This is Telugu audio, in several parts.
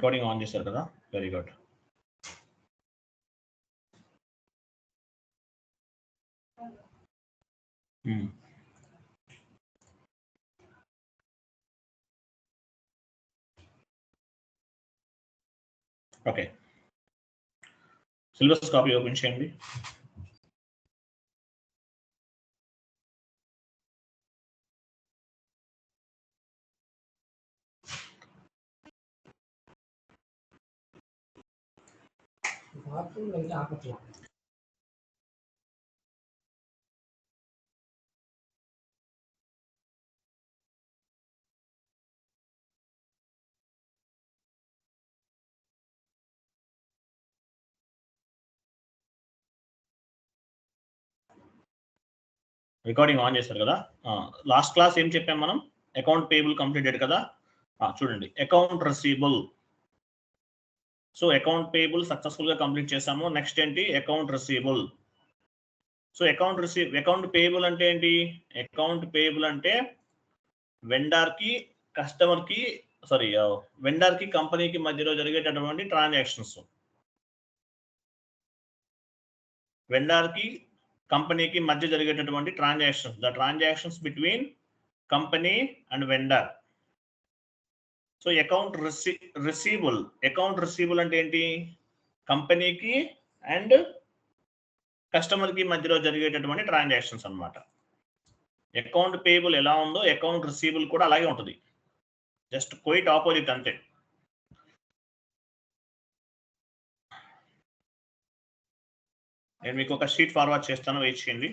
రికార్డింగ్ ఆన్ చేశారు కదా, very good. Okay, syllabus copy open చేయండి. రికార్డింగ్ ఆన్ చేశారు కదా. లాస్ట్ క్లాస్ ఏం చెప్పాం మనం? అకౌంట్ పేబుల్ కంప్లీటెడ్ కదా. చూడండి, account receivable. So account payable successful గా కంప్లీట్ చేసాము. నెక్స్ట్ ఏంటి? Account receivable. So account payable అంటే ఏంటి? అకౌంట్ పేబుల్ అంటే వెండర్ కి కస్టమర్ కి వెండర్ కి కంపెనీకి మధ్యలో జరిగేటటువంటి ట్రాన్సాక్షన్స్. వెండర్ కి కంపెనీకి మధ్య జరిగేటటువంటి transactions, the transactions between company and vendor. So account receivable అంటే ఏంటి? కంపెనీకి అండ్ కస్టమర్ కి మధ్యలో జరిగేటటువంటి ట్రాన్సాక్షన్స్ అన్నమాట. అకౌంట్ పేబుల్ ఎలా ఉందో అకౌంట్ రిసీవబుల్ కూడా అలాగే ఉంటుంది, జస్ట్ క్వైట్ ఆపోజిట్ అంతే. నేను మీకు ఒక షీట్ ఫార్వర్డ్ చేస్తాను, వెయిట్ చేయండి.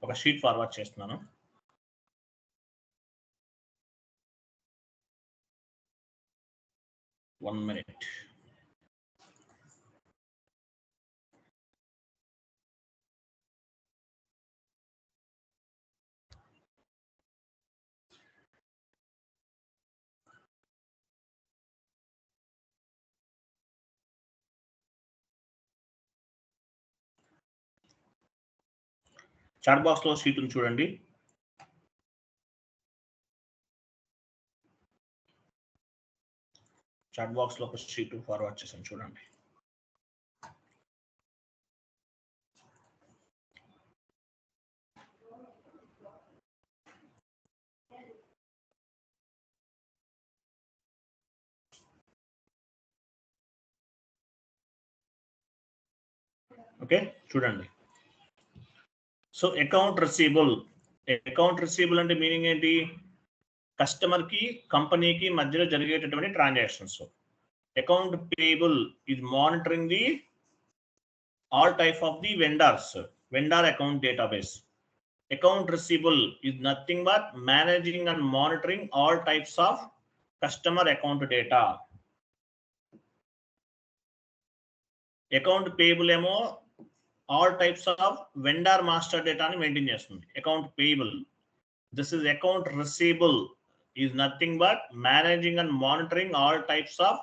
ఒక షీట్ ఫార్వర్డ్ చేస్తున్నాను. One minute. చాట్ బాక్స్ లో షీట్ చూడండి. చాట్ బాక్స్ లో ఒక షీట్ ఫార్వర్డ్ చేసాను, చూడండి. ఓకే, చూడండి. సో అకౌంట్ రిసీవబుల్ అంటే మీనింగ్ ఏంటి? కస్టమర్ కి కంపెనీకి మధ్యలో జరిగేటటువంటి transactions. Account payable is monitoring the all type of the vendor account database. Account receivable is nothing but managing and monitoring all types of customer account data. Account payable ఏమో all types of vendor master data ని మెయింటైన్ చేస్తుంది. Account payable, this is account receivable is nothing but managing and monitoring all types of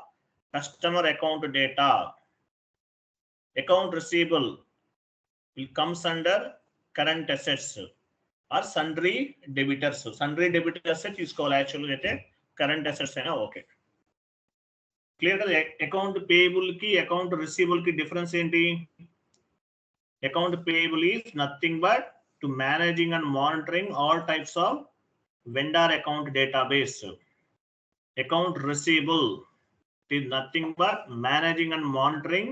customer account data. Account receivable will comes under current assets or sundry debitors. Sundry debitors తీసుకోవాలి యాక్చువల్గా, అయితే కరెంట్ అసెట్స్ అయినా ఓకే. క్లియర్ కదా? అకౌంట్ పేయబుల్ కి అకౌంట్ రిసీవబుల్ కి డిఫరెన్స్ ఏంటి? Account payable is nothing but to managing and monitoring all types of vendor account database. Account receivable is nothing but managing and monitoring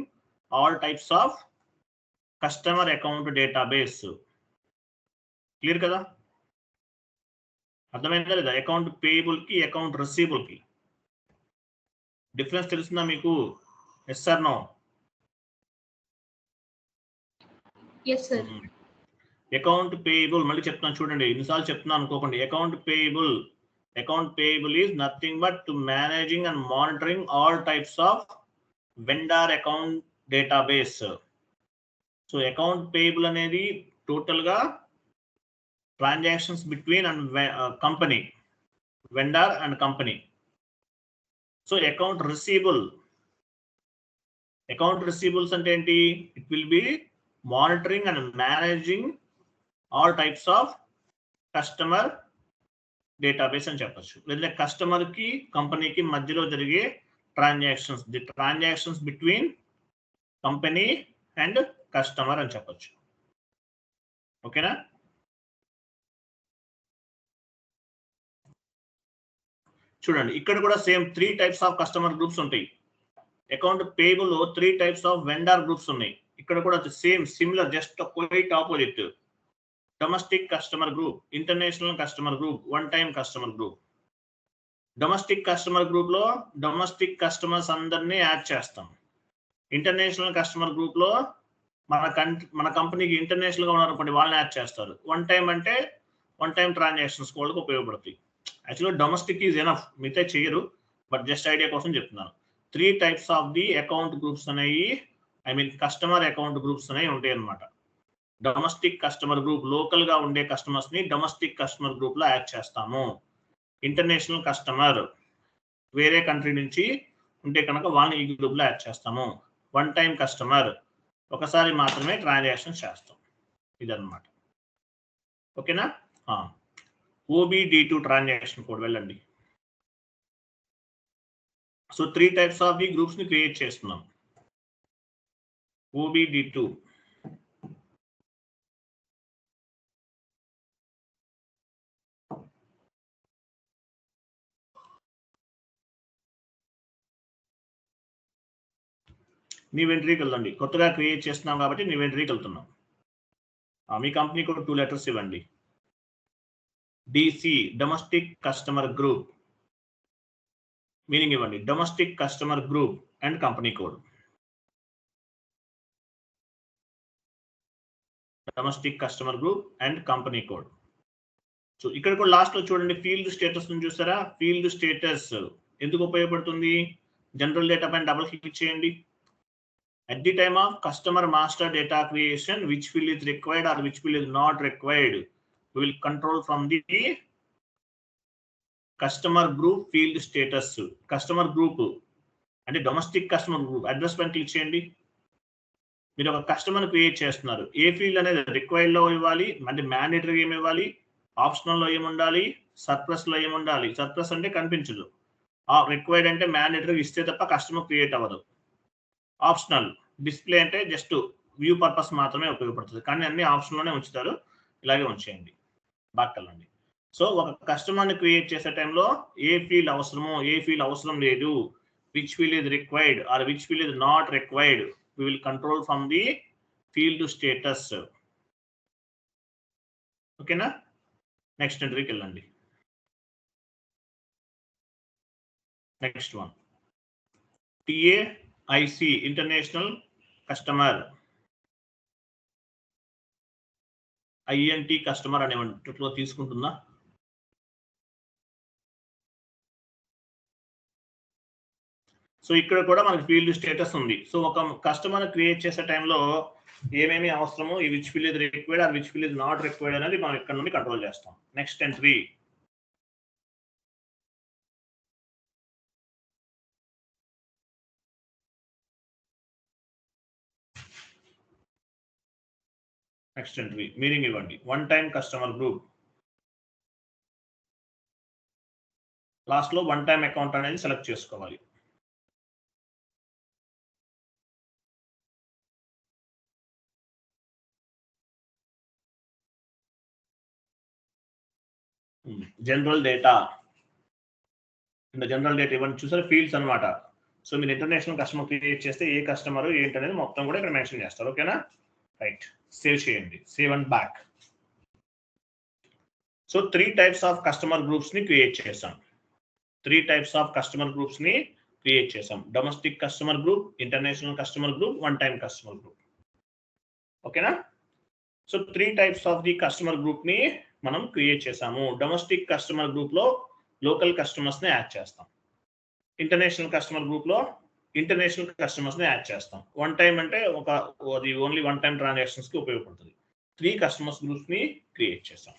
all types of customer account database. Clear kada? అర్థమైందా లేదా? అకౌంట్ పేయబుల్ కి అకౌంట్ రిసీవబుల్ కి డిఫరెన్స్ తెలుస్తుందా మీకు? Yes or no? yes sir. Account payable మళ్ళీ చెప్తున్నాను చూడండి, ఇన్నిసార్లు చెప్తున్నాను అనుకోకండి. Account payable is nothing but to managing and monitoring all types of vendor account database. So account payable అనేది టోటల్ గా transactions between and company, vendor and company. So account receivables అంటే ఏంటి? It will be monitoring and managing all types of customer database అని చెప్పొచ్చు. లేదా కస్టమర్ కి కంపెనీకి మధ్యలో జరిగే transactions, the transactions between company and customer అని చెప్పొచ్చు. ఓకేనా? చూడండి ఇక్కడ కూడా same 3 types of customer groups ఉంటాయి. Account payable 3 types of vendor groups ఉన్నాయి. ఇక్కడ కూడా same similar, just quite opposite. Domestic customer group, international customer group, one time customer group. Domestic customer group లో డొమెస్టిక్ కస్టమర్స్ అందరినీ యాడ్ చేస్తాం. ఇంటర్నేషనల్ కస్టమర్ గ్రూప్ లో మన కంపెనీకి ఇంటర్నేషనల్ గా ఉన్నారనుకోండి, వాళ్ళని యాడ్ చేస్తారు. వన్ టైం అంటే వన్ టైం ట్రాన్సాక్షన్స్ వాళ్ళకి ఉపయోగపడతాయి. యాక్చువల్గా డొమెస్టిక్ ఈజ్ ఎనఫ్, మిగతా చేయరు, బట్ జస్ట్ ఐడియా కోసం చెప్తున్నాను. 3 types of the account groups అనేవి, I mean customer account groups అనేవి ఉంటాయి అన్నమాట. డొమెస్టిక్ కస్టమర్ గ్రూప్, లోకల్ గా ఉండే కస్టమర్స్ ని డొమెస్టిక్ కస్టమర్ గ్రూప్ లో యాడ్ చేస్తాము. ఇంటర్నేషనల్ కస్టమర్ వేరే కంట్రీ నుంచి ఉంటే కనుక వాళ్ళని ఈ గ్రూప్ లో యాడ్ చేస్తాము. వన్ టైం కస్టమర్, ఒకసారి మాత్రమే ట్రాన్సాక్షన్ చేస్తాం. ఇదన్నమాట. ఓకేనా? OBD2 ట్రాన్సాక్షన్ కోడ్ వెళ్ళండి. So 3 types of the groups ని క్రియేట్ చేస్తున్నాం. OBD2. నీ ఎంట్రీకి వెళ్ళండి. కొత్తగా క్రియేట్ చేస్తున్నాం కాబట్టి నీ ఎంట్రీకి వెళ్తున్నాం. మీ కంపెనీ కూడా 2 లెటర్స్ ఇవ్వండి. DC, domestic customer group, meaning ఇవ్వండి. Domestic customer group and company code. Domestic customer group and company code. So ఇక్కడ కూడా లాస్ట్ లో చూడండి, ఫీల్డ్ స్టేటస్ ని చూసారా? ఫీల్డ్ స్టేటస్ ఎందుకు ఉపయోగపడుతుంది? జనరల్ డేటా పైన డబుల్ క్లిక్ చేయండి. At the time of customer master data creation, which field is required or which field is not required, we will control from the customer group field status. Customer group అంటే డొమెస్టిక్ కస్టమర్ గ్రూప్ అడ్రస్ పైన క్లిక్ చేయండి. మీరు ఒక కస్టమర్ క్రియేట్ చేస్తున్నారు. ఏ ఫీల్డ్ అనేది రిక్వైర్డ్ లో ఇవ్వాలి, అంటే మ్యాండేటరీ ఏమి ఇవ్వాలి, ఆప్షనల్ లో ఏముండాలి, సర్ప్లస్ లో ఏముండాలి. సర్ప్లస్ అంటే కనిపించదు, రిక్వైర్డ్ అంటే మ్యాండేటరీ ఇస్తే తప్ప కస్టమర్ క్రియేట్ అవ్వదు. ఆప్షనల్ డిస్ప్లే అంటే జస్ట్ వ్యూ పర్పస్ మాత్రమే ఉపయోగపడుతుంది, కానీ అన్ని ఆప్షన్ లోనే ఉంచుతారు. ఇలాగే ఉంచేయండి, బాక్కెళ్ళండి. సో ఒక కస్టమర్ని క్రియేట్ చేసే టైంలో ఏ ఫీల్డ్ అవసరమో ఏ ఫీల్డ్ అవసరం లేదు, which field is required or which field is not required, we will control from the field status. ఓకేనా? నెక్స్ట్ ఎంట్రీకి వెళ్ళండి. Next one TAIC, international customer. INT customer అనేవాటిలో తీసుకుంటుందా? సో ఇక్కడ కూడా మనకి ఫీల్డ్ స్టేటస్ ఉంది. సో ఒక కస్టమర్ క్రియేట్ చేసే టైంలో ఏమేమి అవసరమో, ఈ which field is required or which field is not required అనేది మనం ఇక్కడ నుండి కంట్రోల్ చేస్తాం. Next entry. Next entry meaning ఇవ్వండి. One time customer group. Last లో వన్ టైం అకౌంట్ అనేది సెలెక్ట్ చేసుకోవాలి. జనరల్ డేటా, జనరల్ డేటా ఇవన్నీ చూసారు ఫీల్డ్స్ అనమాట. సో మీరు ఇంటర్నేషనల్ కస్టమర్ క్రియేట్ చేస్తే ఏ కస్టమర్ ఏంటనేది మొత్తం కూడా ఇక్కడ మెన్షన్ చేస్తారు. ఓకేనా? రైట్, సేవ్ చేయండి. Save and back. So 3 types of customer groups ని క్రియేట్ చేసాం. 3 టైప్స్ ఆఫ్ కస్టమర్ గ్రూప్స్ ని క్రియేట్ చేసాం. Domestic customer group, international customer group, one time customer group. ఓకేనా? So 3 types of the customer group ని మనం క్రియేట్ చేసాము. డొమెస్టిక్ కస్టమర్ గ్రూప్ లో లోకల్ కస్టమర్స్ ని యాడ్ చేస్తాం. ఇంటర్నేషనల్ కస్టమర్ గ్రూప్ లో ఇంటర్నేషనల్ కస్టమర్స్ ని యాడ్ చేస్తాం. వన్ టైం అంటే అది ఓన్లీ వన్ టైం ట్రాన్సాక్షన్స్ కి ఉపయోగపడుతుంది. 3 కస్టమర్స్ గ్రూప్స్ ని క్రియేట్ చేస్తాం.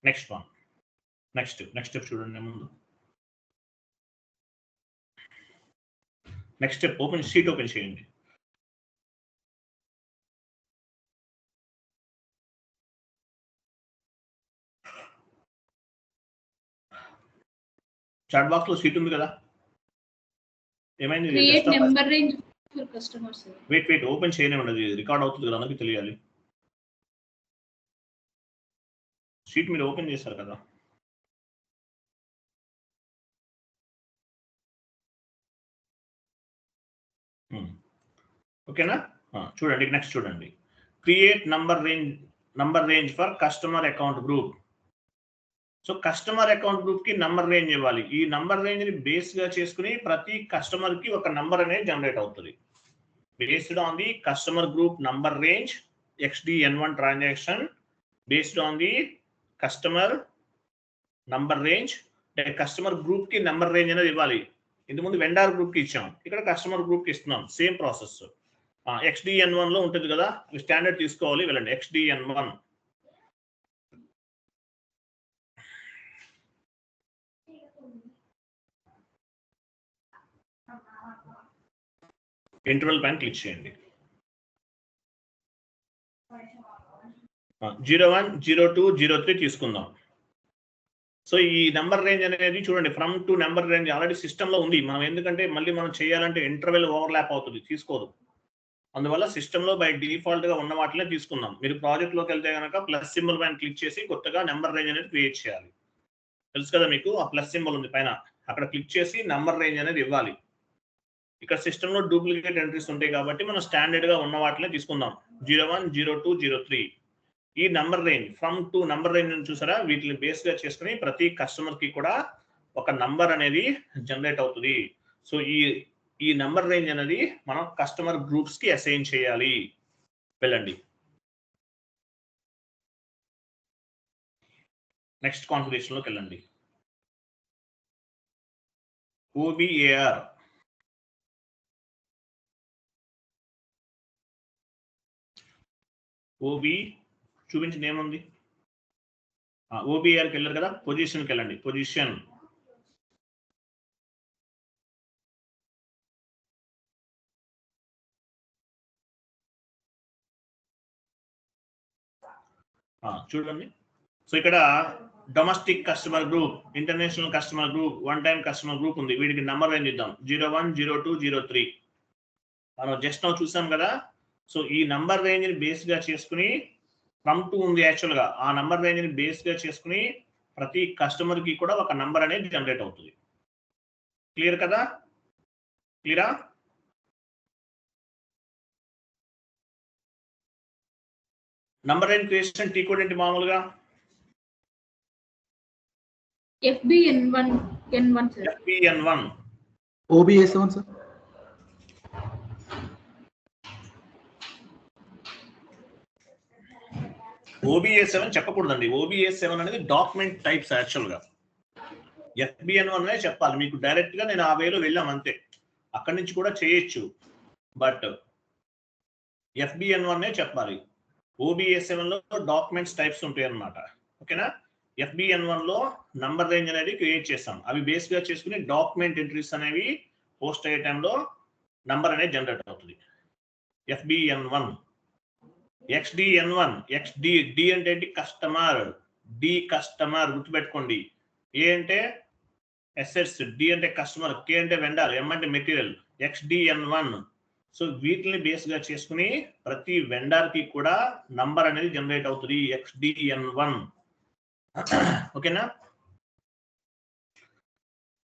నెక్స్ట్ వన్, నెక్స్ట్ స్టెప్ చూడండి. ముందు నెక్స్ట్ స్టెప్ షీట్ ఓపెన్ చేయండి. చాట్ బాక్స్ లో షీట్ ఉంది కదా, ఏమైంది? Create number range for customers. Wait open చేయనే ఉండదు, రికార్డ్ అవుతుంది కదా, అందరికీ తెలియాలి. షీట్ మీరు ఓపెన్ చేశారు కదా. ఓకేనా? చూడండి నెక్స్ట్ చూడండి, create number range for customer account group. So customer account group కి నంబర్ రేంజ్ ఇవ్వాలి. ఈ నంబర్ రేంజ్ ని బేస్ గా చేసుకుని ప్రతి కస్టమర్ కి ఒక నంబర్ అనేది జనరేట్ అవుతుంది. Based on the customer group number range XDN1 transaction based on the customer number range, అంటే కస్టమర్ గ్రూప్ కి నంబర్ రేంజ్ అనేది ఇవ్వాలి. ఇంతకుముందు వెండార్ గ్రూప్ కి ఇచ్చాం, ఇక్కడ కస్టమర్ గ్రూప్ కి ఇస్తున్నాం, సేమ్ ప్రాసెస్. XDN1 లో ఉంటుంది కదా, స్టాండర్డ్ తీసుకోవాలి, వెళ్ళండి XDN1. ఇంటర్వెల్ పైన క్లిక్ చేయండి. 01, 02, 03 తీసుకుందాం. సో ఈ నెంబర్ రేంజ్ అనేది చూడండి, from to number range already system లో ఉంది. మనం ఎందుకంటే మళ్ళీ మనం చేయాలంటే ఇంటర్వెల్ ఓవర్లాప్ అవుతుంది, తీసుకోదు. అందువల్ల సిస్టమ్ లో బై డిఫాల్ట్ గా ఉన్న వాటినే తీసుకుందాం. మీరు ప్రాజెక్ట్ లోకి వెళ్తే కనుక ప్లస్ సింబల్ పైన క్లిక్ చేసి కొత్తగా నెంబర్ రేంజ్ అనేది క్రియేట్ చేయాలి. తెలుసు కదా మీకు, ఆ ప్లస్ సింబల్ ఉంది పైన, అక్కడ క్లిక్ చేసి నెంబర్ రేంజ్ అనేది ఇవ్వాలి. ఇక్కడ సిస్టమ్ లో డూప్లికేట్ ఎంట్రీస్ ఉంటాయి కాబట్టి మనం స్టాండర్డ్ గా ఉన్న వాటినే తీసుకుందాం. 01, 02, 03. ఈ number range from to number range చూసారా, వీటిని బేస్ గా చేసుకుని ప్రతి కస్టమర్ కి కూడా ఒక నంబర్ అనేది జనరేట్ అవుతుంది. సో ఈ నంబర్ రేంజ్ అనేది మనం కస్టమర్ గ్రూప్స్ కి అసైన్ చేయాలి. వెళ్ళండి నెక్స్ట్ కాన్ఫిగరేషన్ లోకి వెళ్ళండి. OBAR చూపించింది ఏముంది? OBARకి వెళ్ళారు కదా, పొజిషన్కి వెళ్ళండి. పొజిషన్ చూడండి. సో ఇక్కడ domestic customer group, international customer group, one time customer group ఉంది. వీటికి నంబర్ రేంజ్ ఇద్దాం 01, 02, 03. మనం జస్ట్ నౌ చూసాం కదా. సో ఈ నంబర్ రేంజ్ ని బేస్ గా చేసుకుని ఫ్రమ్ టు ఉంది యాక్చువల్ గా, ఆ నంబర్ రేంజ్ ని బేస్ గా చేసుకుని ప్రతి కస్టమర్ కి కూడా ఒక నంబర్ అనేది జనరేట్ అవుతుంది. క్లియర్ కదా? క్లియరా? Number range creation T code ఏంటి మామూలుగా? FBN1 sir. FBN1. OBA7 sir. OBA7 చెప్పకూడదండి. OBA7 అనేది డాక్యుమెంట్ టైప్స్ యాక్చువల్ గా. FBN1 అనే చెప్పాలి. మీకు డైరెక్ట్ గా నేను ఆ వేలో వెళ్ళాం అంతే, అక్కడి నుంచి కూడా చేయొచ్చు, బట్ FBN1 చెప్పాలి. OBA7 లో డాక్యుమెంట్స్ టైప్స్ ఉంటాయి అన్నమాట. ఓకేనా? FBN1 లో నంబర్ రేంజ్ అనేది క్రియేట్ చేస్తాం. అవి బేస్ గా చేసుకుని డాక్యుమెంట్ ఎంట్రీస్ అనేవి పోస్ట్ అయ్యే టైంలో నంబర్ అనేది జనరేట్ అవుతుంది. FBN1. XDN1. D అంటే ఏంటి? కస్టమర్. D కస్టమర్ గుర్తుపెట్టుకోండి. ఏ అంటే అసెట్స్, D అంటే కస్టమర్, K అంటే వెండర్, M అంటే మెటీరియల్. XDN1. సో వీటిని బేస్ గా చేసుకుని ప్రతి వెండర్ కి కూడా నంబర్ అనేది జనరేట్ అవుతుంది. XDN1. ఓకేనా?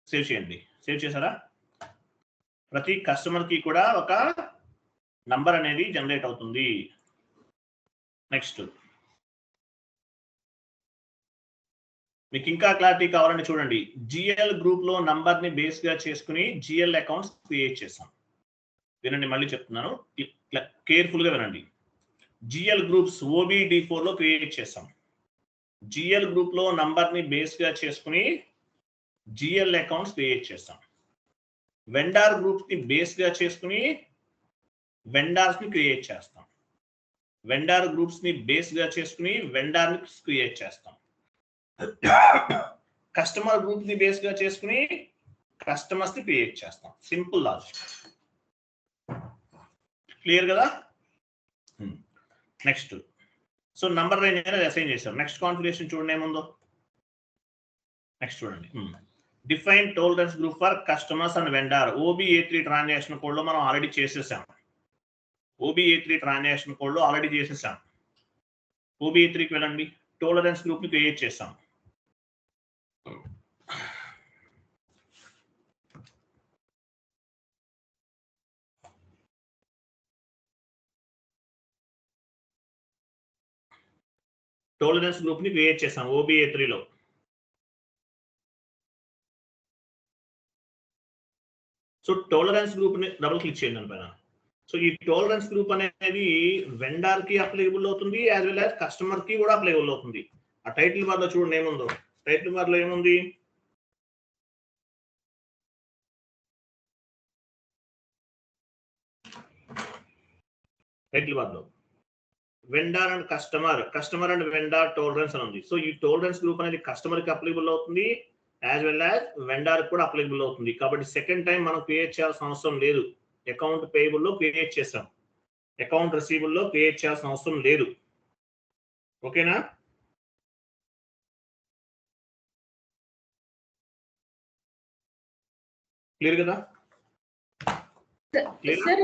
సేవ్ చేయండి. సేవ్ చేశారా? ప్రతి కస్టమర్ కి కూడా ఒక నంబర్ అనేది జనరేట్ అవుతుంది. నెక్స్ట్ మీకు ఇంకా క్లారిటీ కావాలని చూడండి, GL గ్రూప్ లో నంబర్ ని బేస్ గా చేసుకుని GL అకౌంట్స్ క్రియేట్ చేస్తాం. వినండి, మళ్ళీ చెప్తున్నాను, కేర్ఫుల్ గా వినండి. GL గ్రూప్స్ OBD4 లో క్రియేట్ చేస్తాం. GL గ్రూప్ లో నంబర్ ని బేస్ గా చేసుకుని GL అకౌంట్స్ క్రియేట్ చేస్తాం. వెండార్ గ్రూప్స్ ని బేస్ గా చేసుకుని వెండార్స్ ని క్రియేట్ చేస్తాం. వెండార్ గ్రూప్స్ ని బేస్ గా చేసుకుని వెండార్ ని క్రియేట్ చేస్తాం. కస్టమర్ గ్రూప్ ని బేస్ గా చేసుకుని కస్టమర్స్ ని క్రియేట్ చేస్తాం. Simple logic. క్లియర్ కదా? నెక్స్ట్ సో నంబర్ రేంజ్ అనేది అసైన్ చేశాం. నెక్స్ట్ కాన్ఫిగరేషన్ చూడండి ఏముందో. నెక్స్ట్ చూడండి, define tolerance group for customers and vendor. OBA3 transaction code లో మనం ఆల్రెడీ చేసేసాం. OBA3 ట్రాన్సాక్షన్ కోడ్ లో ఆల్రెడీ చేసేసాం. OBA3కి వెళ్ళండి, టోలరెన్స్ గ్రూప్ ని క్రియేట్ చేసాం. టోలరెన్స్ గ్రూప్ ని క్రియేట్ చేసాం OBA3 లో. సో టాలరెన్స్ గ్రూప్ ని డబుల్ క్లిక్ చేయండి దానిపైన. సో ఈ టాలరెన్స్ గ్రూప్ అనేది వెండర్ కి అప్లికబుల్ అవుతుంది, యాజ్ వెల్ యాజ్ కస్టమర్ కి కూడా అప్లికబుల్ అవుతుంది. ఆ టైటిల్ బార్ లో చూడండి ఏముందో. టైటిల్ బార్ లో ఏముంది? టైటిల్ బార్ లో vendor and customer and vendor tolerance అని ఉంది. సో ఈ టాలరెన్స్ గ్రూప్ అనేది కస్టమర్ కి అప్లికబుల్ అవుతుంది, యాజ్ వెల్ యాజ్ వెండర్ కూడా అప్లికబుల్ అవుతుంది. కాబట్టి సెకండ్ టైం మనం క్రియేట్ చేయాల్సిన అవసరం లేదు. అకౌంట్ పేయబుల్ లో క్రియేట్ చేసాం, అకౌంట్ రిసీవబుల్ లో క్రియేట్ చేయాల్సిన అవసరం లేదు. ఓకేనా? క్లియర్ కదా? సార్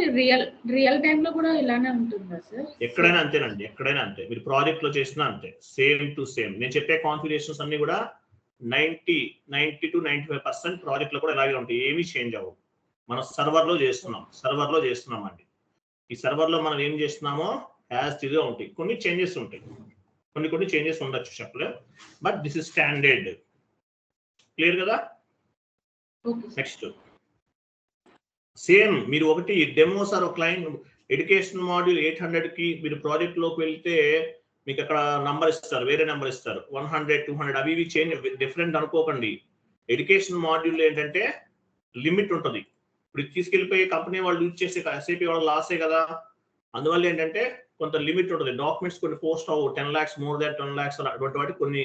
రియల్ టైమ్ లో కూడా ఇలానే ఉంటుందా సార్? ఎక్కడైనా అంతేనండి, ఎక్కడైనా అంతే. మీరు ప్రాజెక్ట్ లో చేసినా అంతే, సేమ్ టు సేమ్. నేను చెప్పే కాన్ఫిగరేషన్స్ అన్ని కూడా 90 to 95% ప్రాజెక్ట్ లో కూడా ఇలాగే ఉంటాయి, ఏమీ చేంజ్ అవ్వవు. మనం సర్వర్ లో చేస్తున్నాం అండి. ఈ సర్వర్ లో మనం ఏం చేస్తున్నామో యాజ్ ఇట్ గా ఉంటాయి. కొన్ని చేంజెస్ ఉంటాయి, కొన్ని చేంజెస్ ఉండొచ్చు, చెప్పలేదు. But this is standard. Clear కదా? నెక్స్ట్ సేమ్ మీరు ఒకటి డెమో సార్, ఒక క్లయింట్ ఎడ్యుకేషన్ మాడ్యూల్ 800 కి మీరు ప్రాజెక్ట్ లోకి వెళ్తే మీకు అక్కడ నంబర్ ఇస్తారు, వేరే నెంబర్ ఇస్తారు. 100, 200 అవి ఇవి చేంజ్ డిఫరెంట్ అనుకోకండి. ఎడ్యుకేషన్ మాడ్యూల్ ఏంటంటే లిమిట్ ఉంటుంది. ఇప్పుడు తీసుకెళ్ళిపోయి కంపెనీ వాళ్ళు యూజ్ చేసే SAP వాళ్ళు లాసే కదా. అందువల్ల ఏంటంటే కొంత లిమిట్ ఉంటుంది. డాక్యుమెంట్స్ కొన్ని పోస్ట్ అవ్వు, 10 lakhs, మోర్ దాన్ 10 lakhs అటువంటి వాటికి కొన్ని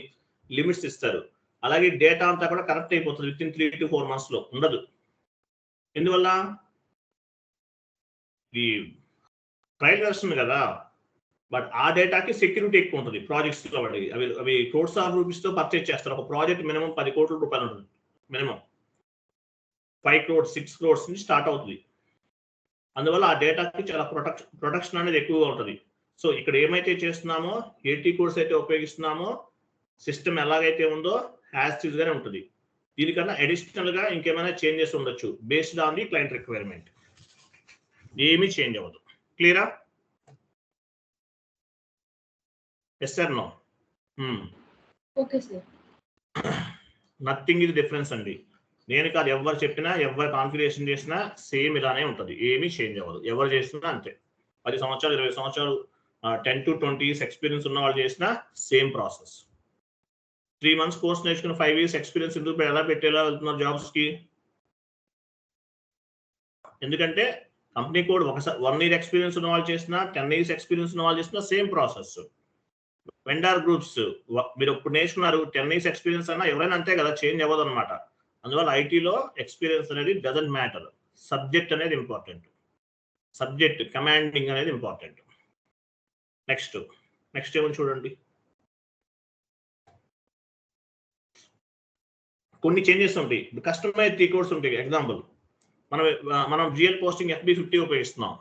లిమిట్స్ ఇస్తారు. అలాగే డేటా అంతా కూడా కరెక్ట్ అయిపోతుంది విత్ ఇన్ 3 to 4 months లో ఉండదు. ఎందువల్ల? ఈ ట్రయల్ వెర్షన్ కదా, బట్ ఆ డేటాకి సెక్యూరిటీ ఎక్కువ ఉంటుంది ప్రాజెక్ట్స్ లో. అవి crores of rupees తో పర్చేజ్ చేస్తారు. ఒక ప్రాజెక్ట్ మినిమం 10 కోట్ల రూపాయలు ఉంటుంది. మినిమం 5 crores, 6 crores నుంచి స్టార్ట్ అవుతుంది. అందువల్ల ఆ డేటాకి చాలా ప్రొటెక్షన్ అనేది ఎక్కువగా ఉంటుంది. సో ఇక్కడ ఏమైతే చేస్తున్నామో, 80 crores అయితే ఉపయోగిస్తున్నామో, సిస్టమ్ ఎలాగైతే ఉందో యాజ్ ఇట్ ఈస్ గానే ఉంటుంది. దీనికన్నా అడిషనల్ గా ఇంకేమైనా చేంజెస్ ఉండొచ్చు based on the client requirement. ఏమీ చేంజ్ అవ్వదు. క్లియరా? Yes sir, no? Okay sir. Nothing ఇది డిఫరెన్స్ అండి. నేను కాదు, ఎవరు చెప్పినా, ఎవరు కాన్ఫిగరేషన్ చేసినా సేమ్ ఇలానే ఉంటుంది, ఏమీ చేంజ్ అవ్వదు. ఎవరు చేసినా అంతే. 10 సంవత్సరాలు 20 సంవత్సరాలు 10 to 20 years ఎక్స్పీరియన్స్ ఉన్న వాళ్ళు చేసినా సేమ్ ప్రాసెస్. 3 months కోర్స్ నేర్చుకుని 5 years ఎక్స్పీరియన్స్ ఎందుకు ఎలా పెట్టేలా వెళ్తున్నారు జాబ్స్ కి? ఎందుకంటే కంపెనీ కోడ్ 1 year ఎక్స్పీరియన్స్ ఉన్న వాళ్ళు చేసినా, 10 years ఎక్స్పీరియన్స్ ఉన్న వాళ్ళు చేసినా సేమ్ ప్రాసెస్. వెండర్ గ్రూప్స్ మీరు ఇప్పుడు నేర్చుకున్నారు, 10 years ఎక్స్పీరియన్స్ అన్నా ఎవరైనా అంతే కదా, చేంజ్ అవ్వదు అనమాట. అందువల్ల ఐటీలో ఎక్స్పీరియన్స్ అనేది డజంట్ మ్యాటర్. సబ్జెక్ట్ అనేది ఇంపార్టెంట్, సబ్జెక్ట్ కమాండింగ్ అనేది ఇంపార్టెంట్. నెక్స్ట్ ఏమో చూడండి. కొన్ని చేంజెస్ ఉంటాయి. కస్టమైజ్ టీ కోడ్స్ ఉంటాయి. ఎగ్జాంపుల్, మనం GL పోస్టింగ్ FB50 ఉపయోగిస్తున్నాం.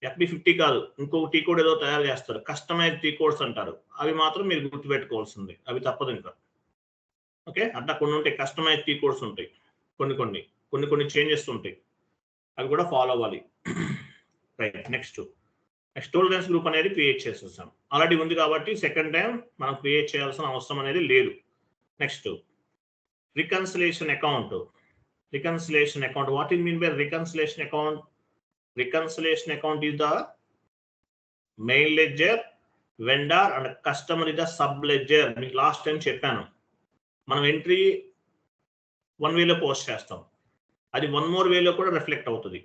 FB50 కాదు, ఇంకొక టీ కోడ్ ఏదో తయారు చేస్తారు, కస్టమైజ్ టీ కోడ్స్ అంటారు. అవి మాత్రం మీరు గుర్తుపెట్టుకోవాల్సింది, అవి తప్పదు ఇంకా. ఓకే, అట్లా కొన్ని ఉంటాయి, కస్టమైజ్ టీ కోడ్స్ ఉంటాయి. కొన్ని చేంజెస్ ఉంటాయి, అవి కూడా ఫాలో అవ్వాలి. రైట్. నెక్స్ట్ టోలరెన్స్ గ్రూప్ అనేది క్రియేట్ చేసేసాం. ఆల్రెడీ ఉంది కాబట్టి సెకండ్ టైం మనం క్రియేట్ చేయాల్సిన అవసరం అనేది లేదు. Next reconciliation account. What do you mean by reconciliation account? Reconciliation account is the main ledger, vendor and customer is the sub ledger. మీకు లాస్ట్ టైం చెప్పాను, మనం ఎంట్రీ 1 way లో పోస్ట్ చేస్తాం, అది 1 more way లో కూడా రిఫ్లెక్ట్ అవుతుంది.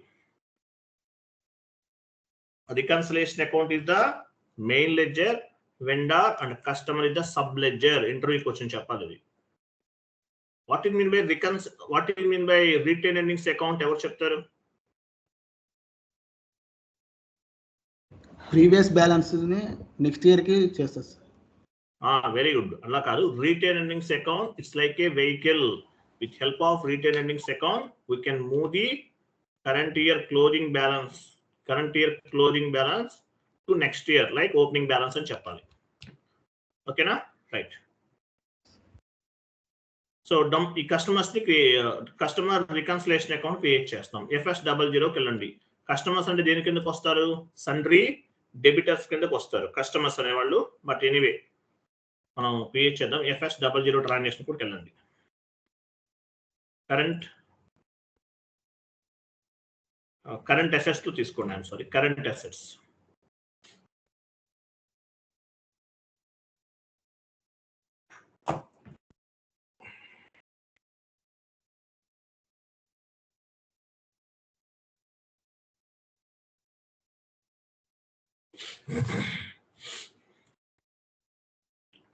Reconciliation account is the main ledger, vendor and customer is the sub ledger. Interview question చెప్పాలి అది. What do you mean by retained earnings account? ఎవరు చెప్తారు? ప్రీవియస్ బ్యాలెన్స్ ని నెక్స్ట్ ఇయర్ కి చేస్తారు. Very good. అలా కాదు, retain earnings account it's like A vehicle. With help of retained earnings account, we can move the current year closing balance to next year, like opening balance అని చెప్పాలి. ఓకేనా? రైట్. సో ఈ కస్టమర్ రికన్సిలేషన్ అకౌంట్ క్రియేట్ చేస్తాం. FS00కి వెళ్ళండి. కస్టమర్స్ అంటే దేని కిందకి వస్తారు? సన్రీ డెబిటర్స్ కిందకి వస్తారు కస్టమర్స్ అనేవాళ్ళు. బట్ ఎనీవే మనం క్రియేట్ చేద్దాం. FS00 ట్రాన్సాక్షన్ కూడా వెళ్ళండి. కరెంట్ అసెట్స్ తో తీసుకోండి. I'm sorry, current assets.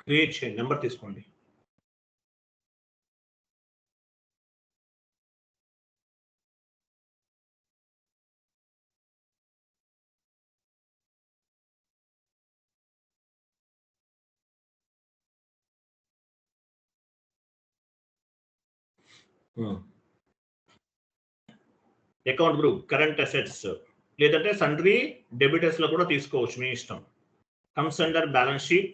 Create చేయండి, నెంబర్ తీసుకోండి. అకౌంట్ గ్రూప్ కరెంట్ అసెట్స్ లేదంటే సన్రీ డెబిటర్స్ లో కూడా తీసుకోవచ్చు, మీ ఇష్టం. Comes under balance sheet.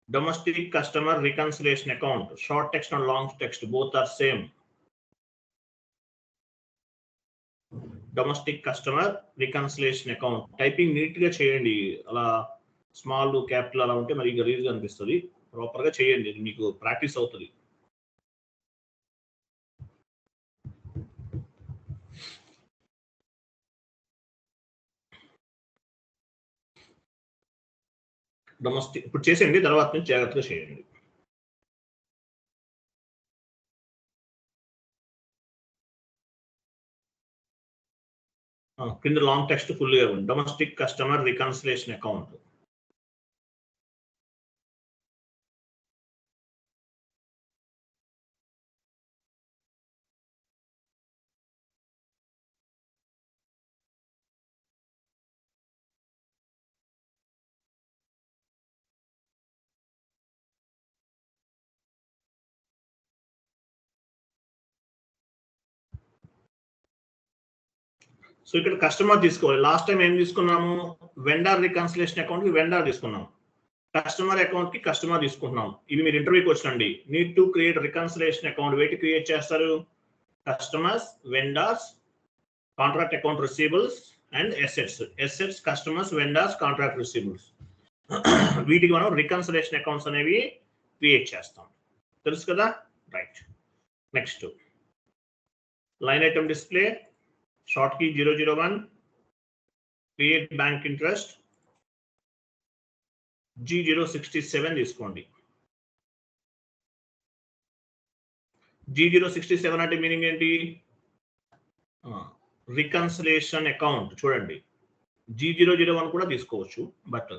Domestic customer reconciliation account, short text and long text both are same. Domestic customer reconciliation account typing neat గా చేయండి. అలా స్మాల్ క్యాపిటల్ అలా ఉంటే మరి గలీజ్గా అనిపిస్తుంది. ప్రాపర్ గా చేయండి, మీకు ప్రాక్టీస్ అవుతుంది. డొమెస్టిక్ ఇప్పుడు చేసేయండి, తర్వాత నుంచి జాగ్రత్తగా చేయండి. కింద లాంగ్ టెక్స్ట్ ఫుల్ గా ఉంది. Domestic customer reconciliation account. So ఇక్కడ కస్టమర్ తీసుకోవాలి. లాస్ట్ టైం ఏం తీసుకున్నాము? వెండర్ రికన్సిలేషన్ అకౌంట్ కి వెండర్ తీసుకున్నాం, కస్టమర్ అకౌంట్ కి కస్టమర్ తీసుకుంటున్నాం. ఇవి మీరు ఇంటర్వ్యూకి వచ్చినండి. Need to create reconciliation account. వేటి క్రియేట్ చేస్తారు? Customers, vendors, contract account receivables and assets customers, vendors, contract receivables. వీటికి మనం రికన్సిలేషన్ అకౌంట్స్ అనేవి క్రియేట్ చేస్తాం. తెలుసు కదా? Right. Next line item display, short key 001, create bank interest G067 తీసుకోండి. G067 అంటే మీనింగ్ ఏంటి? Reconciliation account. చూడండి, G001 కూడా తీసుకోవచ్చు, but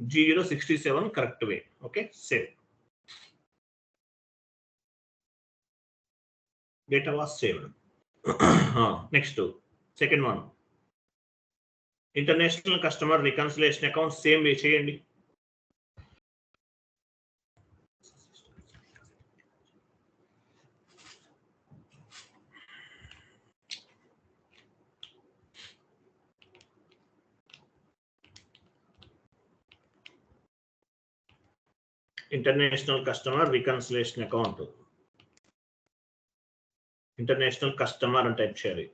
G067 correct way. Okay, save. Data was saved. Next second one, international customer reconciliation account. Same way చేయండి. International customer reconciliation account. International customer అని టైప్ చేయాలి.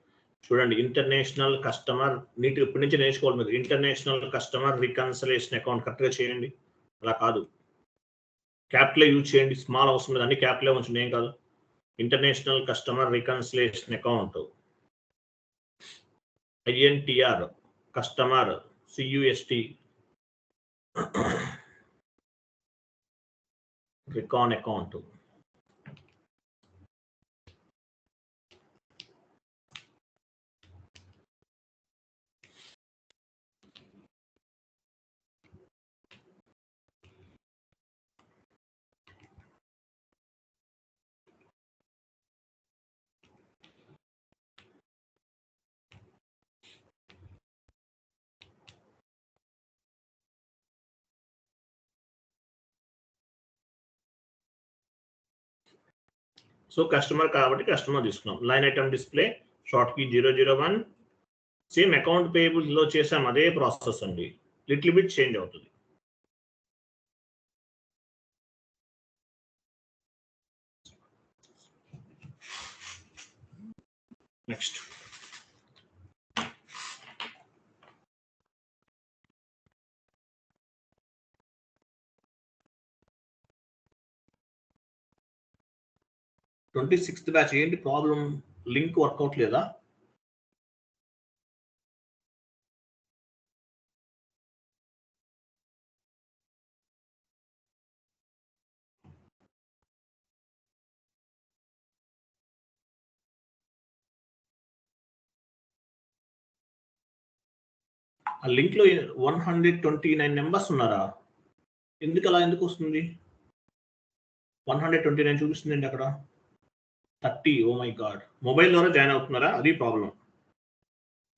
చూడండి, ఇంటర్నేషనల్ కస్టమర్ నీటి ఇప్పటి నుంచి నేర్చుకోవాలి మీరు. ఇంటర్నేషనల్ కస్టమర్ రికన్సిలేషన్ అకౌంట్ కరెక్ట్గా చేయండి. అలా కాదు, క్యాపిటల్ యూజ్ చేయండి. స్మాల్ అవసరం లేదు, అన్ని క్యాపిటల్ ఉంచండి, ఏం కాదు. International customer reconciliation account. INTR customer, CUST recon account. So customer కాబట్టి కస్టమర్ తీసుకున్నాం. Line item display short key 001. Same account payable లో చేసాం అదే ప్రాసెస్ అండి, లిటిల్ బిట్ చేంజ్ అవుతుంది. నెక్స్ట్ ట్వంటీ సిక్స్త్ బ్యాచ్ ఏంటి ప్రాబ్లం? లింక్ వర్కౌట్ లేదా? ఆ లింక్ లో 129 మెంబర్స్ ఉన్నారా? ఎందుకు వస్తుంది? 129 చూపిస్తుందండి అక్కడ 30. Oh my God. మొబైల్ ద్వారా జాయిన్ అవుతున్నారా? అది ప్రాబ్లం.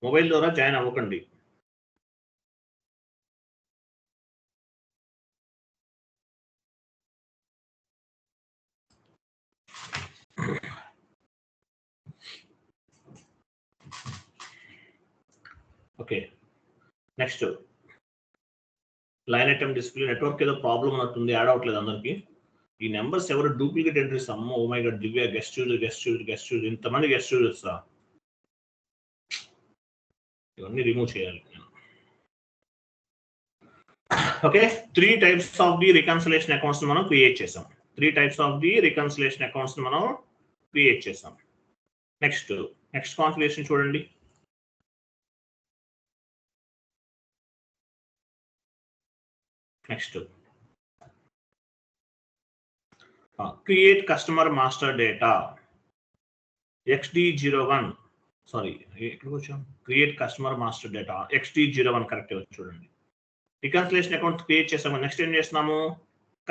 మొబైల్ ద్వారా జాయిన్ అవ్వకండి. Okay, next line item display network ఏదో ప్రాబ్లం ఉన్నట్టుంది, యాడ్ అవ్వట్లేదు అందరికి. ఈ నెంబర్స్ ఎవరు డూప్లికేట్ ఎంట్రీస్? అమ్మో, oh my God. Divya guest user ఇంతమంది గెస్ట్ యూజర్స్. ఇవన్నీ రిమూవ్ చేయాలి. Okay, 3 types of the reconciliation accounts మనం క్రియేట్ చేసాం. 3 types of the reconciliation accounts మనం క్రియేట్ చేసాం. నెక్స్ట్ కాన్ఫిగరేషన్ చూడండి. Next create customer master data XD01. Sorry, ఎక్కడికి వచ్చాం? Create customer master data XD01 correct చూడండి. రికన్సిలేషన్ అకౌంట్ క్రియేట్ చేస్తాము. నెక్స్ట్ ఏం చేస్తున్నాము?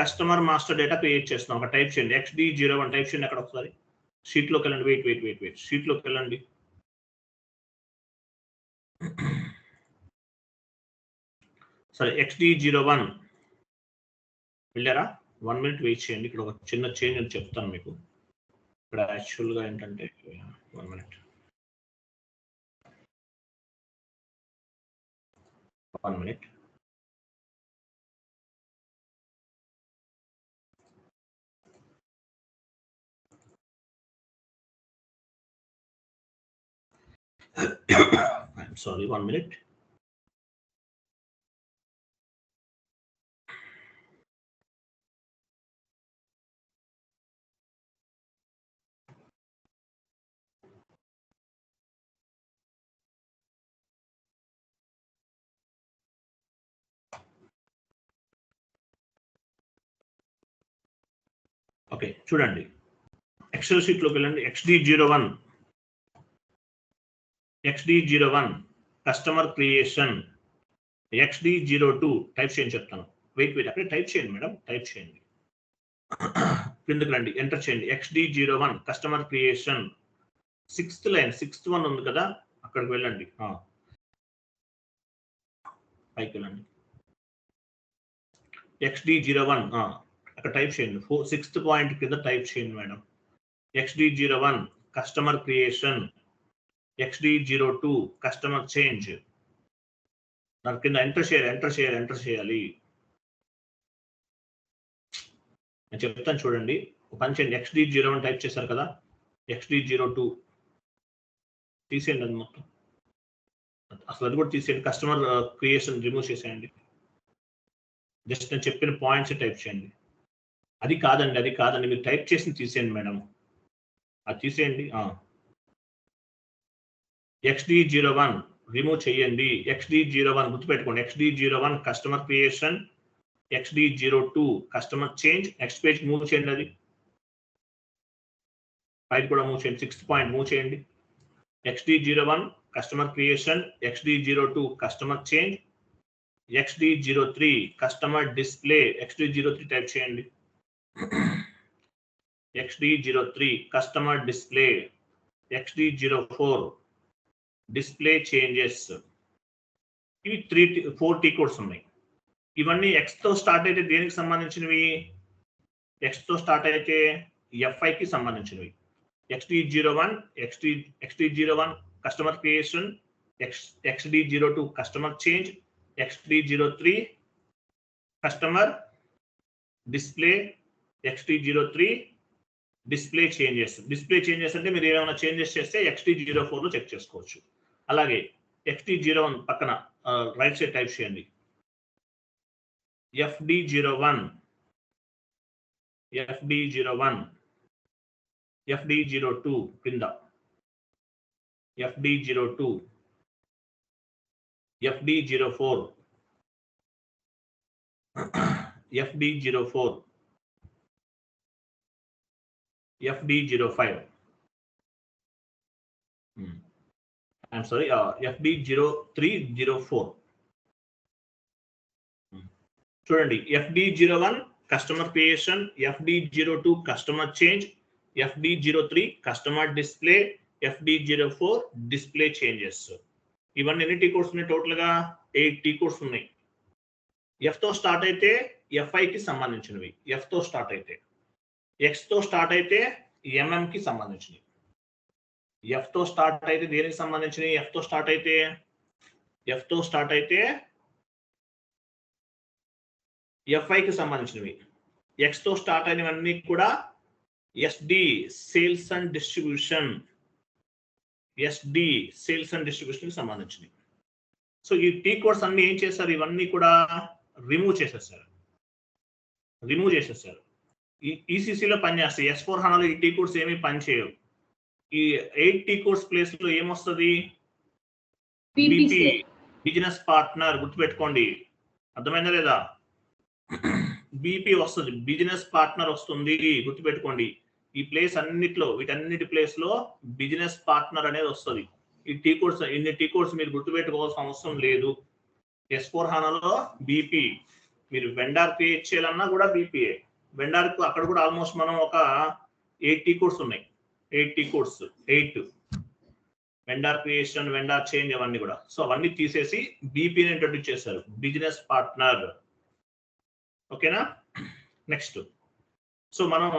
కస్టమర్ మాస్టర్ డేటా క్రియేట్ చేస్తున్నాం. ఒక టైప్ చేయండి, XD01 టైప్ చేయండి. అక్కడ ఒకసారి షీట్ లోకి వెళ్ళండి. వెయిట్ షీట్ లోకి వెళ్ళండి. సరే, XD01 వెళ్ళారా? 1 minute వెయిట్ చేయండి. ఇక్కడ ఒక చిన్న చేంజ్ అని చెప్తాను మీకు. ఇక్కడ యాక్చువల్గా ఏంటంటే 1 minute. I'm sorry, 1 minute. Okay, చూడండి. ఎక్సెల్ షీట్ లోకి వెళ్ళండి. XD01 customer creation XD02 type చేయండి చెప్తాను. వెయిట్ అక్కడ టైప్ చేయండి మేడం, టైప్ చేయండి. కిందకి రండి, ఎంటర్ చేయండి. XD01 customer creation 6th line 6th one ఉంది కదా, అక్కడికి వెళ్ళండి. పైకి వెళ్ళండి. XD01 అక్కడ టైప్ చేయండి. 6th పాయింట్ కింద టైప్ చేయండి madam. XD01 customer creation XD02 customer change. దాని కింద ఎంటర్ చేయాలి. నేను చెప్తాను చూడండి. పని చేయండి. XD01 టైప్ చేశారు కదా, XD02 తీసేయండి. అది మొత్తం అసలు అది కూడా తీసేయండి. కస్టమర్ క్రియేషన్ రిమూవ్ చేసేయండి. జస్ట్ నేను చెప్పిన పాయింట్స్ టైప్ చేయండి. అది కాదండి మీరు టైప్ చేసి తీసేయండి మేడం, అది తీసేయండి. XD01 రిమూవ్ చేయండి. XD01 గుర్తుపెట్టుకోండి. XD01 customer creation XD02 customer change. Next page move చేయండి. అది పైకి కూడా మూవ్ చేయండి. 6th పాయింట్ మూవ్ చేయండి. XD01 customer creation XD02 customer change XD03 customer display. XD03 type చేయండి. XD03 customer display. XD04 display changes. ఇవి 4 టీ కోడ్స్ ఉన్నాయి. ఇవన్నీ X తో స్టార్ట్ అయితే దేనికి సంబంధించినవి? X తో స్టార్ట్ అయితే FI కి సంబంధించినవి. XD01, XD01 customer creation, XD02 customer change, XD03 customer display, XD03 display changes అంటే మీరు ఏమైనా చేంజెస్ చేస్తే XD04 లో చెక్ చేసుకోవచ్చు. అలాగే XD01 పక్కన రైట్ సైడ్ టైప్ చేయండి FD01, FD02 కింద FD02, FD04, FD04, FD05. I'm sorry, FD0304. చూడండి FD01 customer creation, FD02 customer change, FD03 customer display, FD04 display changes. ఇవన్నీ ఎన్ని టీ కోడ్స్ ఉన్నాయి? టోటల్ గా 8 టీ కోడ్స్ ఉన్నాయి. F తో స్టార్ట్ అయితే FI కి సంబంధించినవి, F తో స్టార్ట్ అయితే. X తో స్టార్ట్ అయితే MM కి సంబంధించినవి. F తో స్టార్ట్ అయితే దేనికి సంబంధించినవి? F తో స్టార్ట్ అయితే FI కి సంబంధించినవి. X తో స్టార్ట్ అయినవన్నీ కూడా SD సేల్స్ అండ్ డిస్ట్రిబ్యూషన్, కి సంబంధించినవి. సో ఈ టీ కోడ్స్ అన్ని ఏం చేశారు? ఇవన్నీ కూడా రిమూవ్ చేసేసారు. ఈ ఈసీసీలో పనిచేస్తాయి. S/4HANAలో ఈ టీ కోడ్స్ ఏమీ పనిచేయవు. ఈ 8 టీ కోడ్స్ ప్లేస్ లో ఏమొస్తుంది? BP business partner. గుర్తుపెట్టుకోండి, అర్థమైందా లేదా? బీపీ వస్తుంది, బిజినెస్ పార్ట్నర్ వస్తుంది. గుర్తుపెట్టుకోండి, ఈ ప్లేస్ అన్నిట్లో, వీటన్నిటి ప్లేస్ లో బిజినెస్ పార్ట్నర్ అనేది వస్తుంది. ఈ టీ కోడ్స్, ఇన్ని టీ కోడ్స్ మీరు గుర్తుపెట్టుకోవాల్సిన అవసరం లేదు. S/4HANAలో బీపీ, మీరు వెండార్ క్రియేట్ చేయాలన్నా కూడా బీపీఏ. వెండార్ కు అక్కడ కూడా ఆల్మోస్ట్ మనం ఒక 8 టీ కోడ్స్ ఉన్నాయి. 8 వెండార్ క్రియేషన్, వెండార్ చేంజ్, అవన్నీ కూడా. సో అవన్నీ తీసేసి బీపీని ఇంట్రొడ్యూస్ చేశారు, బిజినెస్ పార్ట్నర్. ఓకేనా? నెక్స్ట్, సో మనం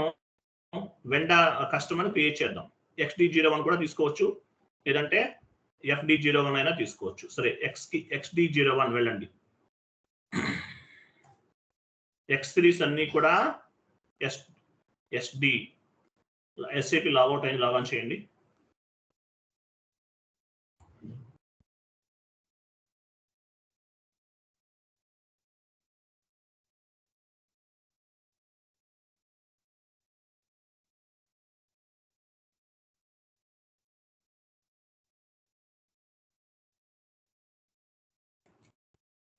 వెండార్ కస్టమర్ క్రియేట్ చేద్దాం. XD01 కూడా తీసుకోవచ్చు, లేదంటే FD01 అయినా తీసుకోవచ్చు. సరే, XD01 వెళ్ళండి. X3s అన్ని కూడా SD SAP లాగౌట్ అయింది, లాగాన్ చేయండి.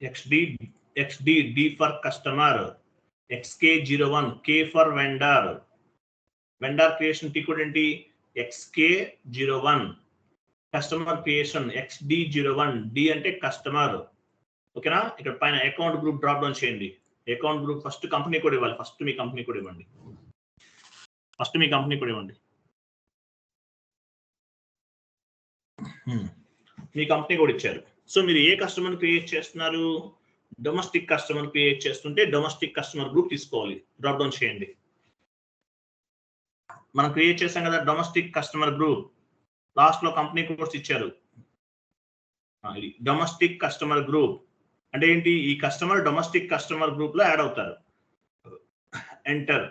XD D for customer, XK01 K for vendor. Vendor creation T code ఏంటి? XK01. Customer creation XD01. D అంటే కస్టమర్. ఓకేనా? ఇక్కడ పైన అకౌంట్ గ్రూప్ డ్రాప్ డౌన్ చేయండి. Account group first company code ఇవ్వాలి. ఫస్ట్ మీ కంపెనీ కోడ్ ఇవ్వండి. మీ కంపెనీ కోడ్ ఇచ్చారు. సో మీరు ఏ కస్టమర్ క్రియేట్ చేస్తున్నారు? డొమెస్టిక్ కస్టమర్ క్రియేట్ చేస్తుంటే డొమెస్టిక్ కస్టమర్ గ్రూప్ తీసుకోవాలి. డ్రాప్ డౌన్ చేయండి. మనం క్రియేట్ చేసాం కదా డొమెస్టిక్ కస్టమర్ గ్రూప్. లాస్ట్ లో కంపెనీ కోడ్స్ ఇచ్చారు. ఇది డొమెస్టిక్ కస్టమర్ గ్రూప్ అంటే ఏంటి? ఈ కస్టమర్ డొమెస్టిక్ కస్టమర్ గ్రూప్ లో యాడ్ అవుతారు. ఎంటర్.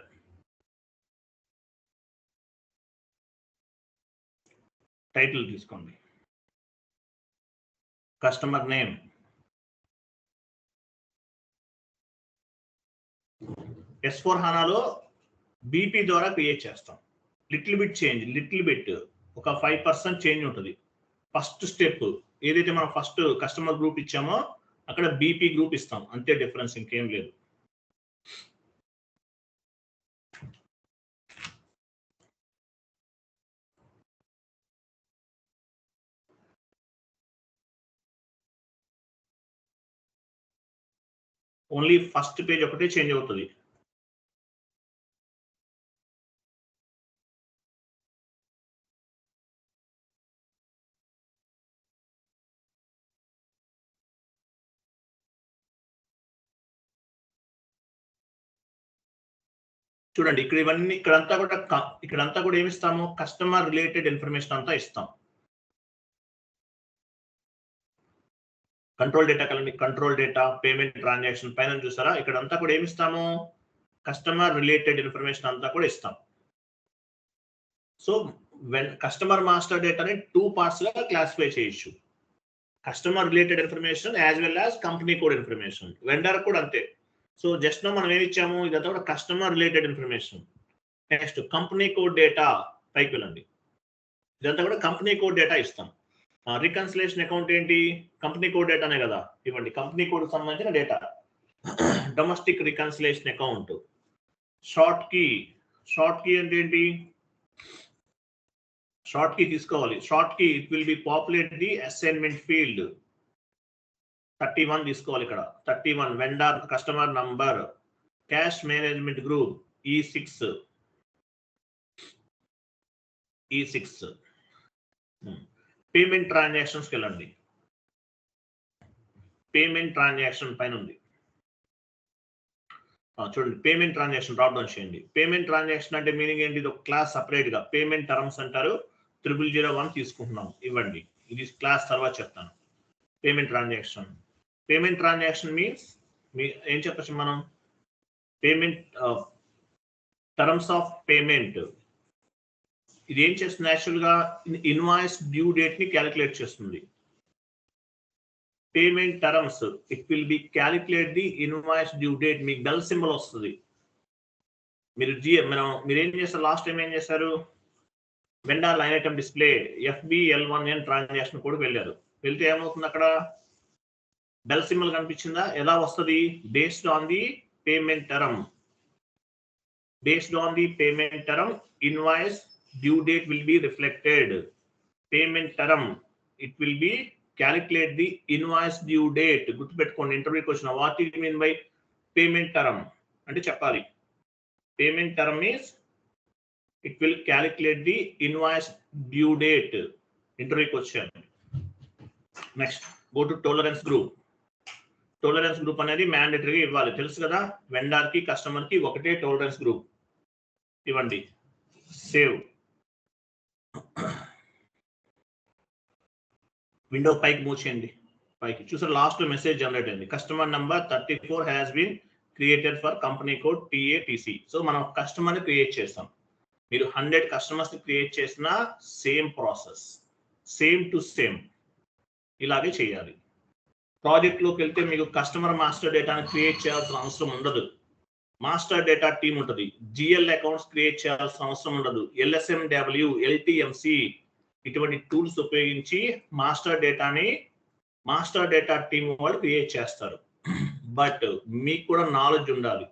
టైటిల్ తీసుకోండి. కస్టమర్ నేమ్, S/4HANAలో బీపీ ద్వారా క్రియేట్ చేస్తాం. లిటిల్ బిట్ ఒక 5% చేంజ్ ఉంటుంది. ఫస్ట్ స్టెప్ ఏదైతే మనం ఫస్ట్ కస్టమర్ గ్రూప్ ఇచ్చామో అక్కడ బీపీ గ్రూప్ ఇస్తాం, అంతే డిఫరెన్స్, ఇంకేం లేదు. ఓన్లీ ఫస్ట్ పేజ్ ఒకటే చేంజ్ అవుతుంది. చూడండి ఇక్కడ ఇవన్నీ ఇక్కడంతా కూడా ఏమి ఇస్తాము, కస్టమర్ రిలేటెడ్ ఇన్ఫర్మేషన్ అంతా ఇస్తాం. కంట్రోల్ డేటా కలండి, కంట్రోల్ డేటా, పేమెంట్ ట్రాన్సాక్షన్ పైన చూసారా, ఇక్కడంతా కూడా ఏమి ఇస్తాము, కస్టమర్ రిలేటెడ్ ఇన్ఫర్మేషన్ అంతా కూడా ఇస్తాం. సో కస్టమర్ మాస్టర్ డేటాని 2 parts గా క్లాసిఫై చేయొచ్చు. Customer related information as well as company code information. Vendor కూడా అంతే. సో జస్ట్ మనం ఏమి ఇచ్చాము, ఇదంతా కూడా customer related information. Next company code data పైకి వెళ్ళండి, ఇదంతా కూడా కంపెనీ కోడ్ డేటా ఇస్తాం. రికన్సిలేషన్ అకౌంట్ ఏంటి, కంపెనీ కోడ్ డేటానే కదా, ఇవ్వండి కంపెనీ కోడ్ సంబంధించిన data. Domestic reconciliation account. Short key అంటే ఏంటి, షార్ట్ కీ తీసుకోవాలి. Short key it will be populate the assignment field. 31 తీసుకోవాలి ఇక్కడ. 31 vendor customer number, cash management group E6. Payment ట్రాన్సాక్షన్స్కి వెళ్ళండి. పేమెంట్ ట్రాన్సాక్షన్ పైన ఉంది చూడండి, పేమెంట్ ట్రాన్సాక్షన్ డ్రాప్ డౌన్ చేయండి. పేమెంట్ ట్రాన్సాక్షన్ అంటే మీనింగ్ ఏంటి, ఇది ఒక క్లాస్ సపరేట్ గా పేమెంట్ టర్మ్స్ అంటారు. 0001 తీసుకుంటున్నాం, ఇవ్వండి. ఇది క్లాస్ తర్వాత చెప్తాను. పేమెంట్ ట్రాన్సాక్షన్ మీన్స్ ఏం చెప్పచ్చు మనం, పేమెంట్ టర్మ్స్ ఆఫ్ పేమెంట్. ఇది ఏం చేస్తుంది, యాక్చువల్ గా ఇన్వాయిస్ డ్యూ డేట్ ని క్యాలిక్యులేట్ చేస్తుంది. Payment terms it will B calculate the invoice due date. మీకు బెల్ సింబల్ వస్తుంది. మీరేం చేస్తారు, లాస్ట్ టైం ఏం చేశారు, vendor line item display FBL1N transaction కూడా వెళ్ళారు. వెళ్తే ఏమవుతుంది, అక్కడ బెల్ సింబల్ కనిపించిందా, ఎలా వస్తుంది, based on the payment term. Invoice due date will be reflected. Payment term it will B calculate the invoice due date. గుర్తుపెట్టుకోండి, ఇంటర్వ్యూకి వచ్చిన what you mean by payment term అంటే చెప్పాలి. Payment term means it will calculate the invoice due date. ఇంటర్వ్యూకి వచ్చాను. Next go to tolerance group. Tolerance group అనేది మ్యాండేటరీగా ఇవ్వాలి, తెలుసు కదా. వెండర్ కి కస్టమర్ కి ఒకటే టాలరెన్స్ గ్రూప్ ఇవ్వండి. సేవ్. విండో పైకి మూవ్ చేయండి, పైకి చూసారు, లాస్ట్ లో మెసేజ్ జనరేట్ అయింది. Customer number 34 has been created for company code TATC. So మనం కస్టమర్ ని క్రియేట్ చేస్తాం. మీరు 100 కస్టమర్స్ ని క్రియేట్ చేసిన same process, same to same ఇలాగే చేయాలి. ప్రాజెక్ట్ లోకి వెళ్తే మీకు కస్టమర్ మాస్టర్ డేటాను క్రియేట్ చేయాల్సిన అవసరం ఉండదు. మాస్టర్ డేటా టీమ్ ఉంటుంది. GL అకౌంట్స్ క్రియేట్ చేయాల్సిన అవసరం ఉండదు. LSMW, LTMC ఇటువంటి టూల్స్ ఉపయోగించి మాస్టర్ డేటా టీమ్ వాళ్ళు క్రియేట్ చేస్తారు. బట్ మీకు కూడా నాలెడ్జ్ ఉండాలి.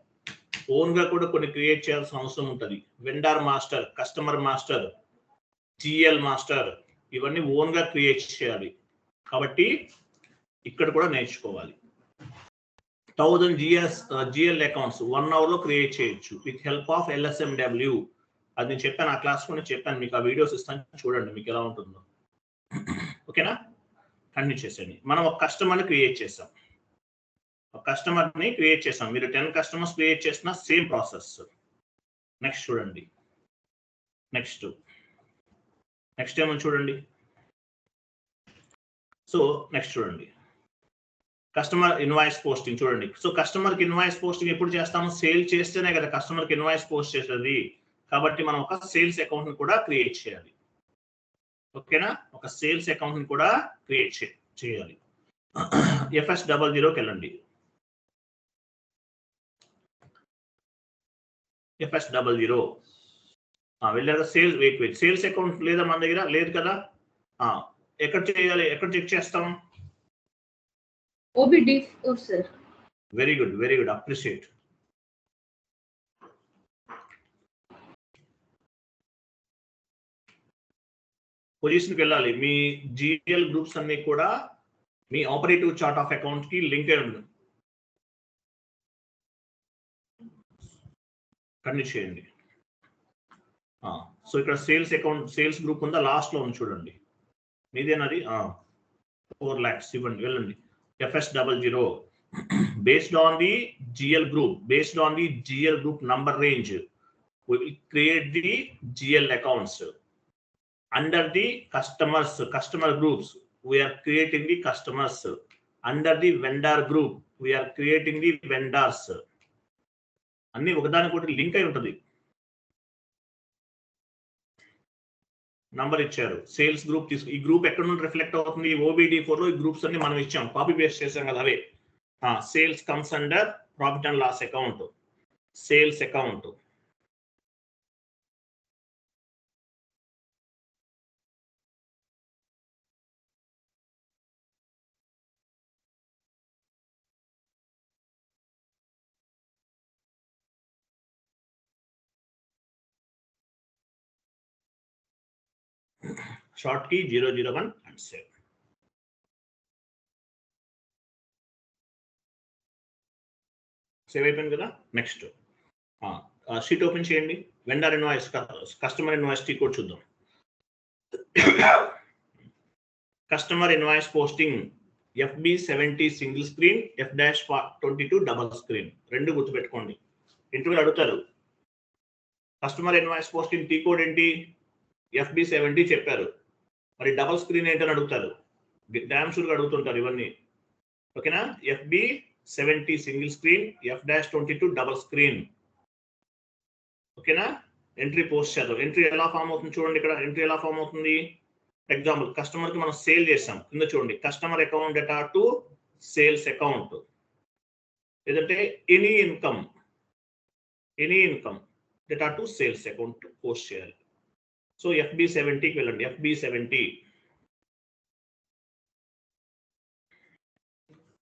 ఓన్ గా కూడా కొన్ని క్రియేట్ చేయాల్సిన అవసరం ఉంటుంది. Vendor master, customer master, GL master ఇవన్నీ ఓన్ గా క్రియేట్ చేయాలి. కాబట్టి ఇక్కడ కూడా నేర్చుకోవాలి. 1000 GL అకౌంట్స్ 1 hour లో క్రియేట్ చేయొచ్చు విత్ హెల్ప్ ఆఫ్ LSMW. అది నేను చెప్పాను, ఆ క్లాస్ కూడా చెప్పాను మీకు. ఆ వీడియోస్ ఇస్తాను, చూడండి మీకు ఎలా ఉంటుందో. ఓకేనా, కంటిన్యూ చేసేయండి. మనం ఒక కస్టమర్ని క్రియేట్ చేసాం. మీరు 10 కస్టమర్స్ క్రియేట్ చేసిన సేమ్ ప్రాసెస్. నెక్స్ట్ చూడండి. నెక్స్ట్ ఏమో చూడండి. సో నెక్స్ట్ చూడండి, కస్టమర్ ఇన్వాయిస్ పోస్టింగ్ చూడండి. సో కస్టమర్కి ఇన్వాయిస్ పోస్టింగ్ ఎప్పుడు చేస్తాము, సేల్ చేస్తేనే కదా కస్టమర్కి ఇన్వాయిస్ పోస్ట్ చేసేది. కాబట్టి మనం ఒక సేల్స్ అకౌంట్ ని కూడా క్రియేట్ చేయాలి. ఓకేనా, ఒక సేల్స్ అకౌంట్ ని కూడా క్రియేట్ చేయాలి. FS00కి వెళ్ళండి. FS00 వెళ్ళారు. సేల్స్ అకౌంట్ లేదా మన దగ్గర లేదు కదా. ఎక్కడ చేయాలి, ఎక్కడ చెక్ చేస్తాం, OBD4 sir. Very good, appreciate. పొజిషన్కి వెళ్ళాలి. మీ GL గ్రూప్స్ అన్ని కూడా మీ ఆపరేటివ్ చార్ట్ ఆఫ్ అకౌంట్ కి లింక్ అయి ఉంటుంది. కంటిన్యూ చేయండి. సో ఇక్కడ సేల్స్ గ్రూప్ ఉందా, లాస్ట్ లో ఉంది చూడండి. మీదేనది 4 lakhs ఇవ్వండి, వెళ్ళండి. FS00 based on the GL group number range we will create the GL accounts. Under the customer groups, we are creating the customers. Under the vendor group, we are creating the vendors. అన్ని ఒకదానికొకటి లింక్ అయి ఉంటుంది. నంబర్ ఇచ్చారు, సేల్స్ గ్రూప్ తీసుకు, ఈ గ్రూప్ ఎక్కడ నుండి రిఫ్లెక్ట్ అవుతుంది? OBD4 లో ఈ గ్రూప్స్ అన్ని మనం ఇచ్చాం, కాపీ పేస్ట్ చేసాం కదా అవే. Sales comes under profit and loss account, sales account. Short key 001 and save. Save అయిపోయింది కదా. నెక్స్ట్ షీట్ ఓపెన్ చేయండి. Vendor invoice, customer invoice T code చూద్దాం. Customer invoice posting FB70 single screen, F-22 double screen. రెండు గుర్తుపెట్టుకోండి, ఇంటర్వ్యూలు అడుగుతారు. Customer invoice posting T code ఏంటి? FB70 చెప్పారు, మరి డబల్ స్క్రీన్ ఏంటని అడుగుతారు. డామ్ షూర్గా అడుగుతుంటారు ఇవన్నీ. ఓకేనా? FB70 single screen, F-22 double screen. ఓకేనా? ఎంట్రీ పోస్ట్ చేద్దాం. ఎంట్రీ ఎలా ఫామ్ అవుతుంది చూడండి. ఇక్కడ ఎంట్రీ ఎలా ఫామ్ అవుతుంది? ఎగ్జాంపుల్, కస్టమర్ కి మనం సేల్ చేసాం, కింద చూడండి customer account data to sales account. లేదంటే any income data to sales account post చేయాలి. సో FB70కి వెళ్ళండి.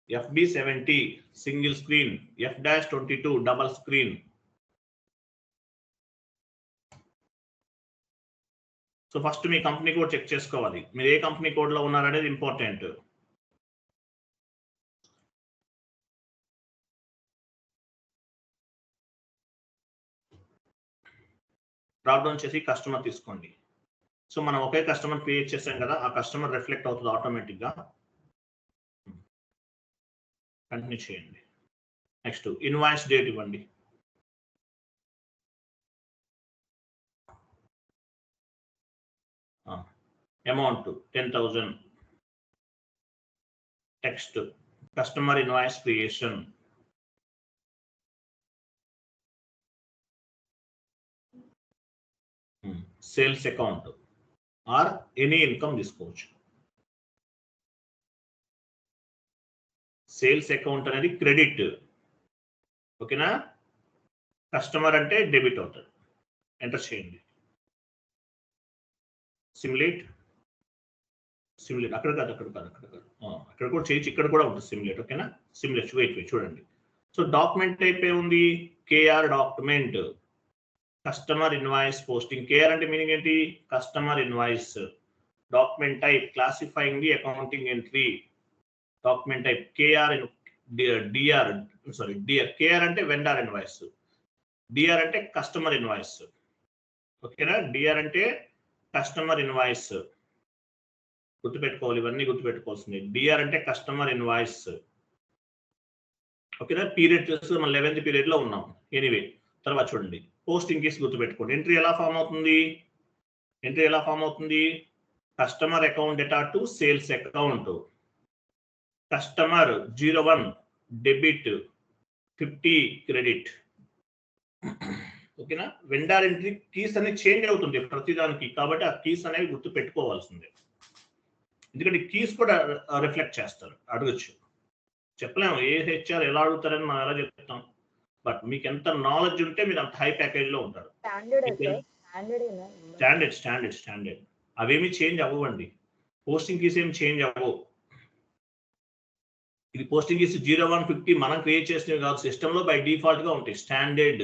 FB70 single screen, F-22 double screen. So first మీ కంపెనీ కోడ్ చెక్ చేసుకోవాలి, మీరు ఏ కంపెనీ కోడ్ లో ఉన్నారనేది ఇంపార్టెంట్. డ్రాప్ డౌన్ చేసి కస్టమర్ తీసుకోండి. సో మనం ఒకే కస్టమర్ క్రియేట్ చేసాం కదా, ఆ కస్టమర్ రిఫ్లెక్ట్ అవుతుంది ఆటోమేటిక్ గా. కంటిన్యూ చేయండి. నెక్స్ట్ ఇన్వాయిస్ డేట్ ఇవ్వండి. Amount 10,000. Text customer invoice creation. Sales account or any income తీసుకోవచ్చు. సేల్స్ అకౌంట్ అనేది క్రెడిట్. ఓకేనా? కస్టమర్ అంటే డెబిట్ అవుతుంది. ఎంటర్ చేయండి. సిమ్యులేట్ అక్కడ కాదు అక్కడ కూడా చేయొచ్చు, ఇక్కడ కూడా ఉంటుంది సిమ్యులేట్. ఓకేనా? సిమ్యులేట్ వెయిట్ చూడండి. సో డాక్యుమెంట్ టైప్ ఏముంది? KR document. Customer invoice posting. KR అంటే మీనింగ్ ఏంటి? Customer invoice. Document type classifying the accounting entry. Document type KR KR అంటే వెండర్ ఇన్వాయిస్, DR అంటే కస్టమర్ ఇన్వాయిస్. ఓకేనా? DR అంటే కస్టమర్ ఇన్వాయిస్. గుర్తుపెట్టుకోవాలి, ఇవన్నీ గుర్తుపెట్టుకోవాల్సింది. DR అంటే కస్టమర్ ఇన్వాయిస్. ఓకేనా? పీరియడ్ చూస్తే మనం 11th పీరియడ్ లో ఉన్నాం. ఎనీవే, తర్వాత చూడండి పోస్టింగ్ కేసు గుర్తుపెట్టుకోండి. ఎంట్రీ ఎలా ఫామ్ అవుతుంది? Customer account data to sales account. Customer 01 debit, 50 credit. ఓకేనా? వెండర్ ఎంట్రీ కీస్ అనేది చేంజ్ అవుతుంది ప్రతిదానికి, కాబట్టి ఆ కీస్ అనేవి గుర్తు పెట్టుకోవాల్సిందే. ఎందుకంటే కీస్ కూడా రిఫ్లెక్ట్ చేస్తారు, అడగచ్చు. చెప్పలేము ఏ HR ఎలా అడుగుతారని మనం ఎలా చెప్తాం. బట్ మీకు ఎంత నాలెడ్జ్ ఉంటే మీరు అంత హై ప్యాకేజ్ లో ఉంటారు. స్టాండర్డ్ అవేమి చేంజ్ అవ్వండి. పోస్టింగ్ కీస్ ఏమి చేంజ్ అవ్వవు. ఇది పోస్టింగ్ కీస్ 0150 మనం క్రియేట్ చేసినవి కాదు, సిస్టమ్ లో బై డిఫాల్ట్ గా ఉంటాయి. స్టాండర్డ్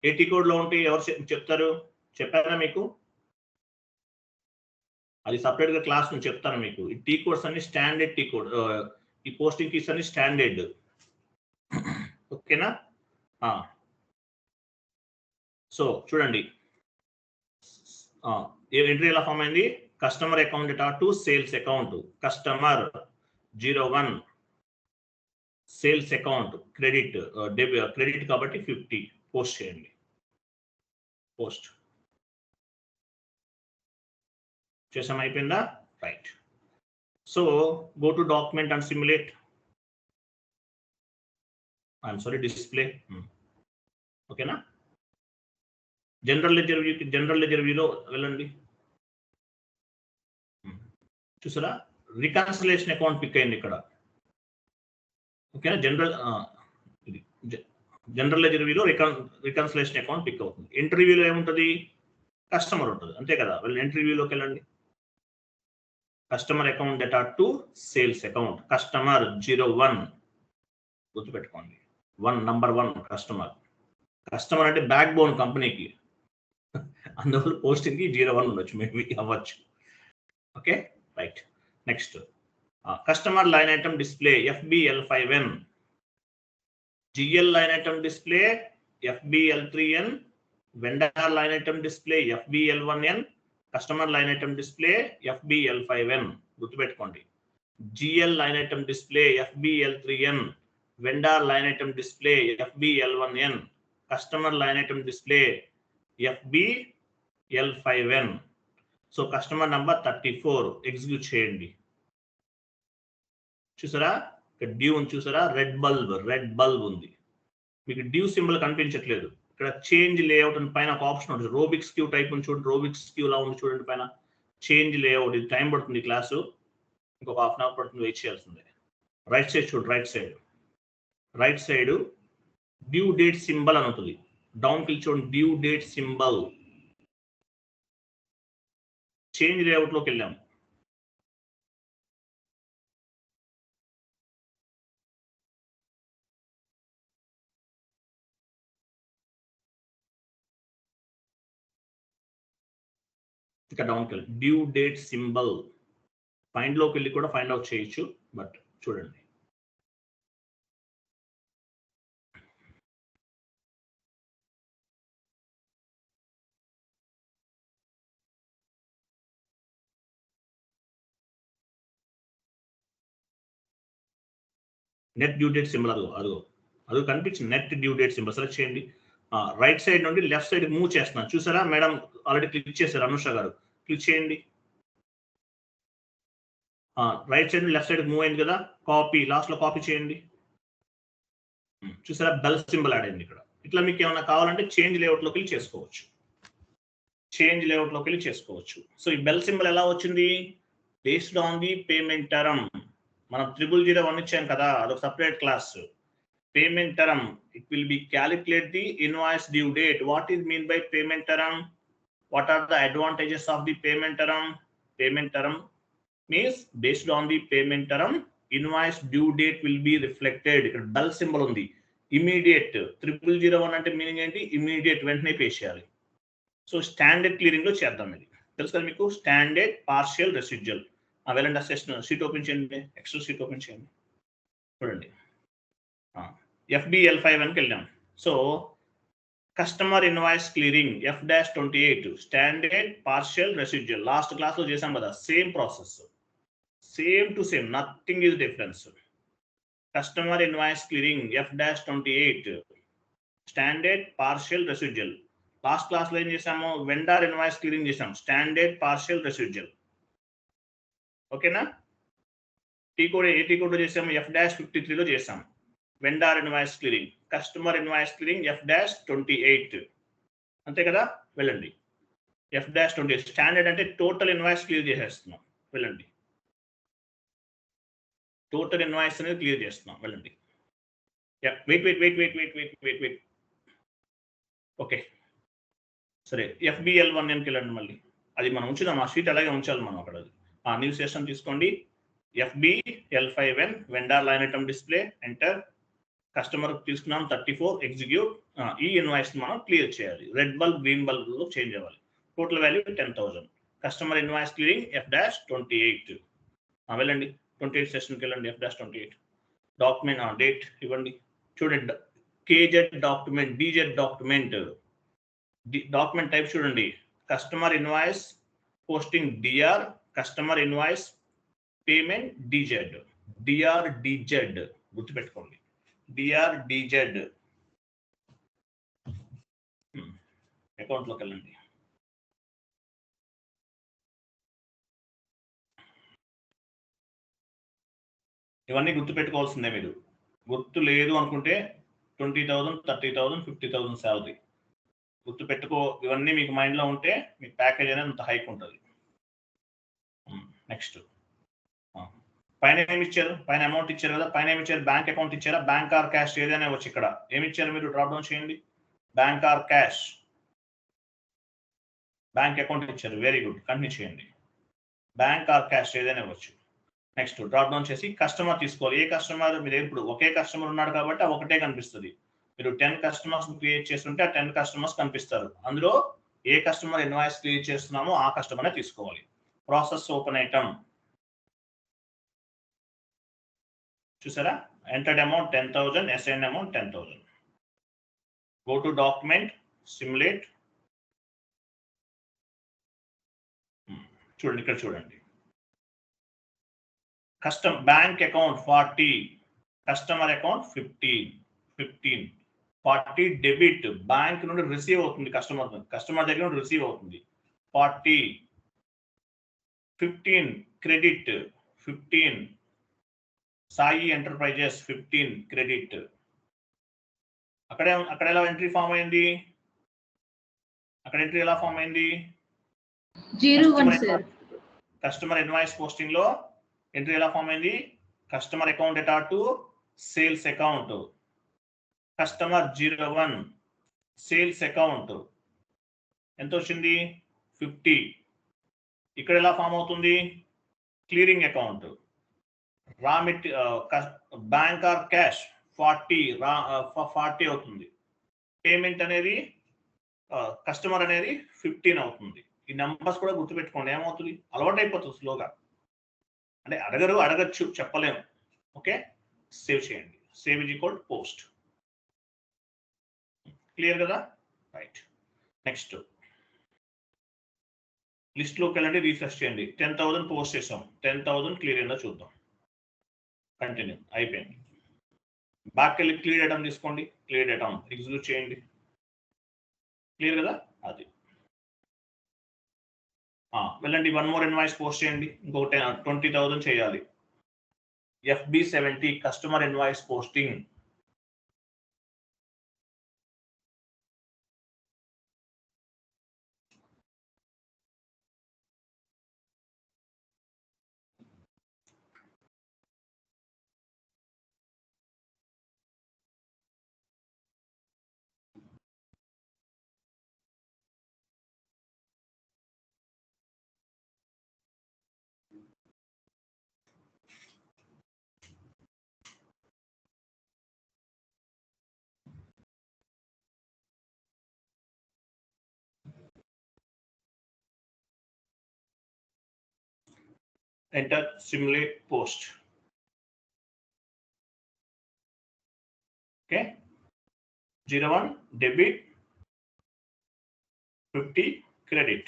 AT కోడ్ లో ఉంటాయి. ఎవరు చెప్తారు? చెప్పారా మీకు? అది సపరేట్ గా క్లాస్ నుంచి చెప్తాను మీకు. ఈ టీ కోడ్స్ అన్ని స్టాండర్డ్ టీ కోడ్, ఈ పోస్టింగ్ కీస్ అన్ని స్టాండర్డ్. ఓకేనా? సో చూడండి ఎంట్రీ ఎలా ఫామ్ అయింది? Customer account data to sales account. Customer 01 sales account credit, credit కాబట్టి 50 పోస్ట్ చేయండి. పోస్ట్ చేసాం, అయిపోయిందా? Right. So go to document and simulate. I'm sorry, display. ఓకేనా? జనరల్ లెడ్జర్ వ్యూలో వెళ్ళండి. చూసారా, రికన్సిలేషన్ అకౌంట్ పిక్ అయింది ఇక్కడ. ఓకేనా? జనరల్ లెడ్జర్ వ్యూలో రికన్సిలేషన్ అకౌంట్ పిక్ అవుతుంది. ఎంట్రీ వ్యూలో ఏముంటుంది? కస్టమర్ ఉంటుంది, అంతే కదా? వెళ్ళి ఎంట్రీ వ్యూలోకి వెళ్ళండి. Customer account data to sales account. Customer 01 గుర్తుపెట్టుకోండి. 1 నంబర్ 1 కస్టమర్. కస్టమర్ అంటే బ్యాక్ బోన్ కంపెనీకి, అందువల్ల పోస్టింగ్ కి 01 ఉండొచ్చు, మేబీ అవ్వచ్చు. Okay, right. Next customer line item display FBL5N, GL line item display FBL3N, vendor line item display FBL1N, customer line item display FBL5N. గుర్తుపెట్టుకోండి. GL line item display FBL3N, vendor line item display FBL1N, customer line item display FBL5N. So customer number 34 execute చేయండి. చూసారా, డ్యూ ఉంది, చూసారా? రెడ్ బల్బ్ ఉంది. మీకు డ్యూ సింబల్ కనిపించట్లేదు. ఇక్కడ చేంజ్ లేఅవుట్ అని పైన ఒక ఆప్షన్ ఉంటుంది. రోబిక్స్ క్యూ టైప్ ఉంది చూడండి, రోబిక్స్ క్యూ లా ఉంది చూడండి పైన. చేంజ్ లేఅవుట్, ఇది టైం పడుతుంది క్లాసు, ఇంకొక హాఫ్ అన్ అవర్ పడుతుంది, వెయిట్ చేయాల్సిందే. రైట్ సైడ్ చూడు, right side due date symbol అని ఉంటుంది. డౌన్ క్లిక్ చూడండి, due date symbol. Change layout లోకి వెళ్ళాము. ఇక డౌన్కి వెళ్ళి డ్యూ డేట్ సింబల్, ఫైండ్ లోకి వెళ్ళి కూడా ఫైండ్ అవుట్ చేయొచ్చు, బట్ చూడండి. నెట్ డ్యూ డేట్ సింబల్, అదో కనిపించింది. Net due date symbol select చేయండి. రైట్ సైడ్ నుండి లెఫ్ట్ సైడ్ మూవ్ చేస్తున్నాను, చూసారా? మేడం ఆల్రెడీ క్లిక్ చేశారు, అనుష గారు. క్లిక్ చేయండి. Right side left side move అయింది కదా, కాపీ, లాస్ట్ లో కాపీ చేయండి. చూసారా, బెల్ సింబల్ యాడ్ అయింది ఇక్కడ. ఇట్లా మీకు ఏమైనా కావాలంటే చేంజ్ లేఅవుట్ లోకి వెళ్ళి చేసుకోవచ్చు. సో ఈ బెల్ సింబల్ ఎలా వచ్చింది? Based on the payment term. మనం 001 ఇచ్చాం కదా, అదొక separate class. Payment term, it will be calculate the invoice due date. What is mean by payment term? What are the advantages of the payment term? Payment term means based on the payment term, invoice due date will be reflected. ఇక్కడ బెల్ సింబల్ ఉంది. ఇమీడియట్ 0001 అంటే మీనింగ్ ఏంటి? ఇమీడియట్, వెంటనే పే చేయాలి. సో స్టాండర్డ్ క్లియరింగ్ లో చేద్దాం. ఇది తెలుసు కదా మీకు, స్టాండర్డ్ పార్షియల్ రెసిడ్యువల్. వెళ్ళండి, అసెషన్ షీట్ ఓపెన్ చేయండి, ఎక్సెల్ షీట్ ఓపెన్ చేయండి. చూడండి, FBL5Nకి వెళ్ళాం. So customer invoice clearing F-28 standard partial residual. Last class లో చేసాం కదా, same process, same to same, nothing is difference. Customer invoice clearing F-28 standard partial residual. Last class లో ఏం చేసాము? వెండర్ ఇన్వాయిస్ క్లియరింగ్ చేసాం, స్టాండర్డ్ పార్షియల్ రెసిడ్యువల్. ఓకేనా? టీ కోడ్ చేసాము, F-53 లో చేసాం. Vendor invoice clearing, customer invoice clearing F-28, అంతే కదా? వెళ్ళండి. F-28 స్టాండర్డ్ అంటే టోటల్ ఇన్వాయిస్ క్లియర్ చేసేస్తున్నాం. వెళ్ళండి, టోటల్ ఇన్వాయిస్ అనేది క్లియర్ చేస్తున్నాం. వెళ్ళండి. వెయిట్. ఓకే, సరే. FBL1Nకి వెళ్ళండి. మళ్ళీ అది మనం ఉంచుదాం, ఆ షీట్ అలాగే ఉంచాలి మనం అక్కడ. ఆ న్యూ సెషన్ తీసుకోండి. FBL5N vendor line item display, enter. Customer తీసుకున్నాం 34, ఎగ్జిక్యూట్. ఈ ఇన్వాయిస్ మనం క్లియర్ చేయాలి. రెడ్ బల్బ్ గ్రీన్ బల్బ్ లో చేంజ్ అవ్వాలి. Total value 10,000. Customer invoice clearing F-28. వెళ్ళండి, 28 సెషన్కి వెళ్ళండి. F-28 డాక్యుమెంట్ డేట్ ఇవ్వండి. చూడండి, KZ document, DZ document. Document type చూడండి, customer invoice posting DR, customer invoice payment DZ. DZ గుర్తుపెట్టుకోండి, DZ. అకౌంట్లోకి వెళ్ళండి. ఇవన్నీ గుర్తుపెట్టుకోవాల్సిందే. మీరు గుర్తు లేదు అనుకుంటే 20,000, 30,000, 50,000 శాలరీ గుర్తుపెట్టుకో. ఇవన్నీ మీకు మైండ్లో ఉంటే మీ ప్యాకేజ్ అనేది అంత హైక్ ఉంటుంది. నెక్స్ట్ పైన ఏమి ఇచ్చారు? పైన అమౌంట్ ఇచ్చారు కదా, పైన ఏమి ఇచ్చారు? బ్యాంక్ అకౌంట్ ఇచ్చారా? బ్యాంక్ ఆర్ క్యాష్ ఏదైనా వచ్చి ఇక్కడ ఏమి ఇచ్చారు? మీరు డ్రాప్ డౌన్ చేయండి. Bank or cash, bank account ఇచ్చారు. వెరీ గుడ్, కంటిన్యూ చేయండి. బ్యాంక్ ఆర్ క్యాష్ ఏదైనా ఇవ్వచ్చు. నెక్స్ట్ డ్రాప్ డౌన్ చేసి కస్టమర్ తీసుకోవాలి. ఏ కస్టమర్? మీరు ఇప్పుడు ఒకే కస్టమర్ ఉన్నాడు కాబట్టి ఆ ఒకటే కనిపిస్తుంది. మీరు 10 కస్టమర్స్ క్రియేట్ చేస్తుంటే ఆ 10 కస్టమర్స్ కనిపిస్తారు. అందులో ఏ కస్టమర్ ఇన్వాయిస్ క్రియేట్ చేస్తున్నామో ఆ కస్టమర్నే తీసుకోవాలి. ప్రాసెస్ ఓపెన్ ఐటమ్ చూసారా? Entered amount 10,000, assign amount 10,000. Go to document, simulate. చూడండి, ఇక్కడ చూడండి. Custom bank account 40, customer account 15. 40 debit, bank నుండి రిసీవ్ అవుతుంది. కస్టమర్ దగ్గర నుండి రిసీవ్ అవుతుంది 40. 15 క్రెడిట్, 15 సాయి ఎంటర్ప్రైజెస్ 15 క్రెడిట్. అక్కడ ఎలా ఎంట్రీ ఫామ్ అయింది? అక్కడ ఎంట్రీ ఎలా ఫామ్ అయింది? 01 సార్. కస్టమర్ ఇన్వాయిస్ పోస్టింగ్ లో ఎంట్రీ ఎలా ఫామ్ అయింది? Customer account data to sales account. Customer 01 sales account ఎంత వచ్చింది? 50. ఇక్కడ ఎలా ఫామ్ అవుతుంది? Clearing account. Bank or cash 40 అవుతుంది. పేమెంట్ అనేది కస్టమర్ అనేది 15 అవుతుంది. ఈ నెంబర్స్ కూడా గుర్తుపెట్టుకోండి. ఏమవుతుంది? అలవాటు అయిపోతుంది స్లోగా. అంటే అడగచ్చు, చెప్పలేము. ఓకే, సేవ్ చేయండి. Save is equal post. Clear కదా? రైట్. నెక్స్ట్ లిస్ట్లోకి వెళ్ళండి, రీఫ్రెష్ చేయండి. 10,000 పోస్ట్ చేసాం. 10,000 క్లియర్ అయిందో చూద్దాం. కంటిన్యూ అయిపోయింది. బ్యాక్ వెళ్ళి క్లియర్ ఐటమ్ తీసుకోండి. క్లియర్ ఐటమ్ ఎగ్జిక్యూట్ చేయండి. క్లియర్ కదా? అది వెళ్ళండి. 1 మోర్ ఇన్వాయిస్ పోస్ట్ చేయండి. ఇంకొకటి 20,000 చేయాలి. FB70 customer invoice posting. Enter simulate post. Okay, 01 debit, 50 credit,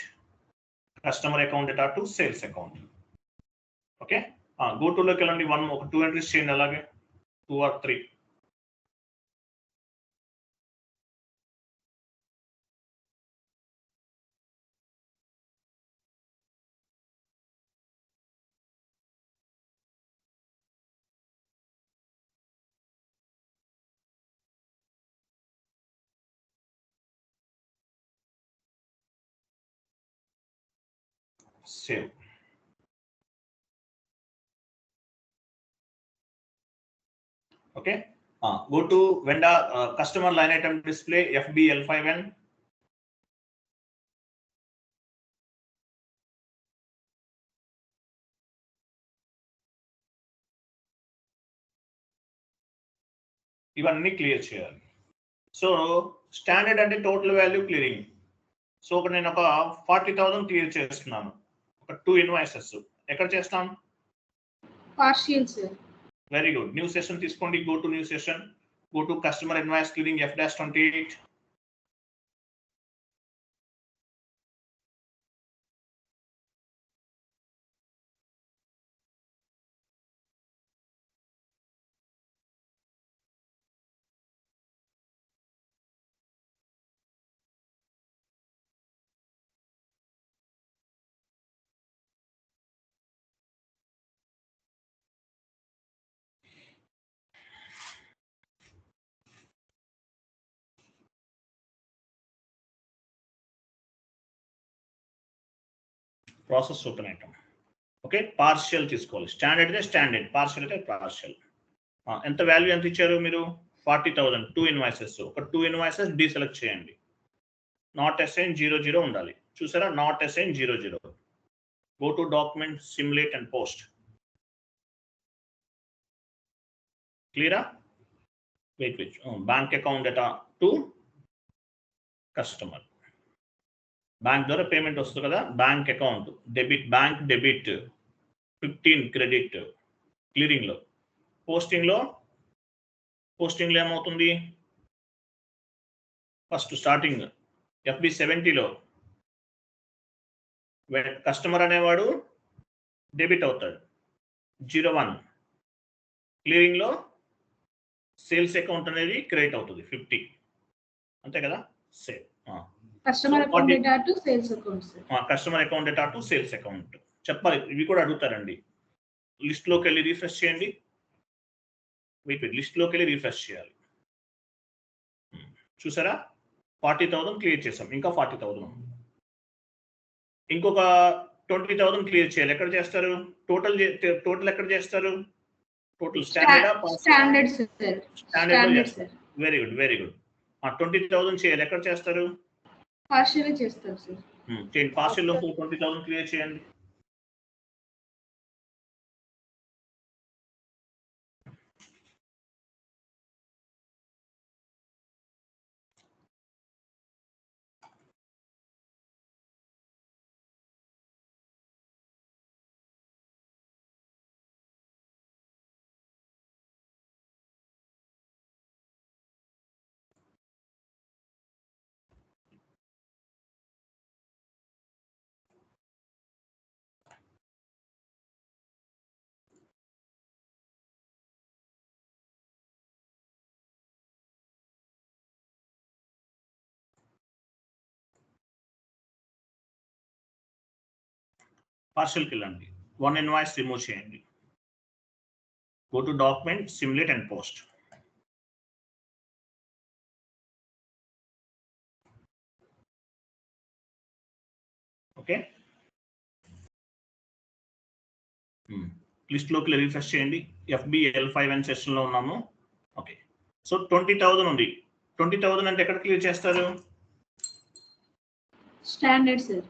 customer account data to sales account. Okay, go to look only 2 entries చేయండి. అలాగే 2 or 3. Save. Okay, go to vendor customer line item display FBL5N. ఇవన్నీ క్లియర్ చేయాలి. సో స్టాండర్డ్ అంటే టోటల్ వాల్యూ క్లియరింగ్. సో ఇక్కడ నేను ఒక 40,000 క్లియర్ చేస్తున్నాను. ఒక 2 ఇన్వాయిసెస్. ఎక్కడ చేస్తాం? Partial sir. Very good. New session తీసుకోండి. Go to new session. Go to customer invoice clearing F-28. Process open item. Okay, partial తీసుకోవాలి. స్టాండర్డ్ అయితే స్టాండర్డ్, పార్షియల్ అయితే పార్షియల్. ఎంత వాల్యూ ఎంత ఇచ్చారు మీరు? 40,000. 2 ఇన్వాయిసెస్. ఒక 2 ఇన్వాయిసెస్ డీసెలెక్ట్ చేయండి. నాట్ అసైన్ 00 ఉండాలి. చూసారా? Not assign 00. Go to document, simulate and post. క్లియరా? Wait. Bank account data to customer. Bank ద్వారా పేమెంట్ వస్తుంది కదా, bank account debit, bank debit 15 credit. క్లియరింగ్లో, పోస్టింగ్లో ఏమవుతుంది? ఫస్ట్ స్టార్టింగ్ FB70లో కస్టమర్ అనేవాడు డెబిట్ అవుతాడు 01. క్లియరింగ్లో సేల్స్ అకౌంట్ అనేది క్రెడిట్ అవుతుంది 50. అంతే కదా? Same. Customer account data to sales account. Customer account data to sales account చెప్పాలి. ఇవి కూడా అడుగుతారండి. లిస్ట్లోకి వెళ్ళి రీఫ్రెష్ చేయండి. వెయిట్ లిస్ట్లోకి వెళ్ళి రీఫ్రెష్ చేయాలి. చూసారా? 40,000 క్లియర్ చేసాం. ఇంకా 40,000. ఇంకొక 20,000 క్లియర్ చేయాలి. ఎక్కడ చేస్తారు? టోటల్ ఎక్కడ చేస్తారు? Total standard. Very good. 20,000 చేయాలి. ఎక్కడ చేస్తారు? పార్షియల్ చేస్తారు సార్. చేయండి. పార్షియల్ 20,000 క్లియర్ చేయండి. పార్షియల్కి వెళ్ళండి. 1 ఇన్వాయిస్ రిమూవ్ చేయండి. Go to document, simulate and post. Okay, లిస్ట్లోకి రీఫ్రెష్ చేయండి. FBL5N సెషన్లో ఉన్నాము. ఓకే, సో 20,000 ఉంది. 20,000 అంటే ఎక్కడ క్లియర్ చేస్తారు? Standard sir.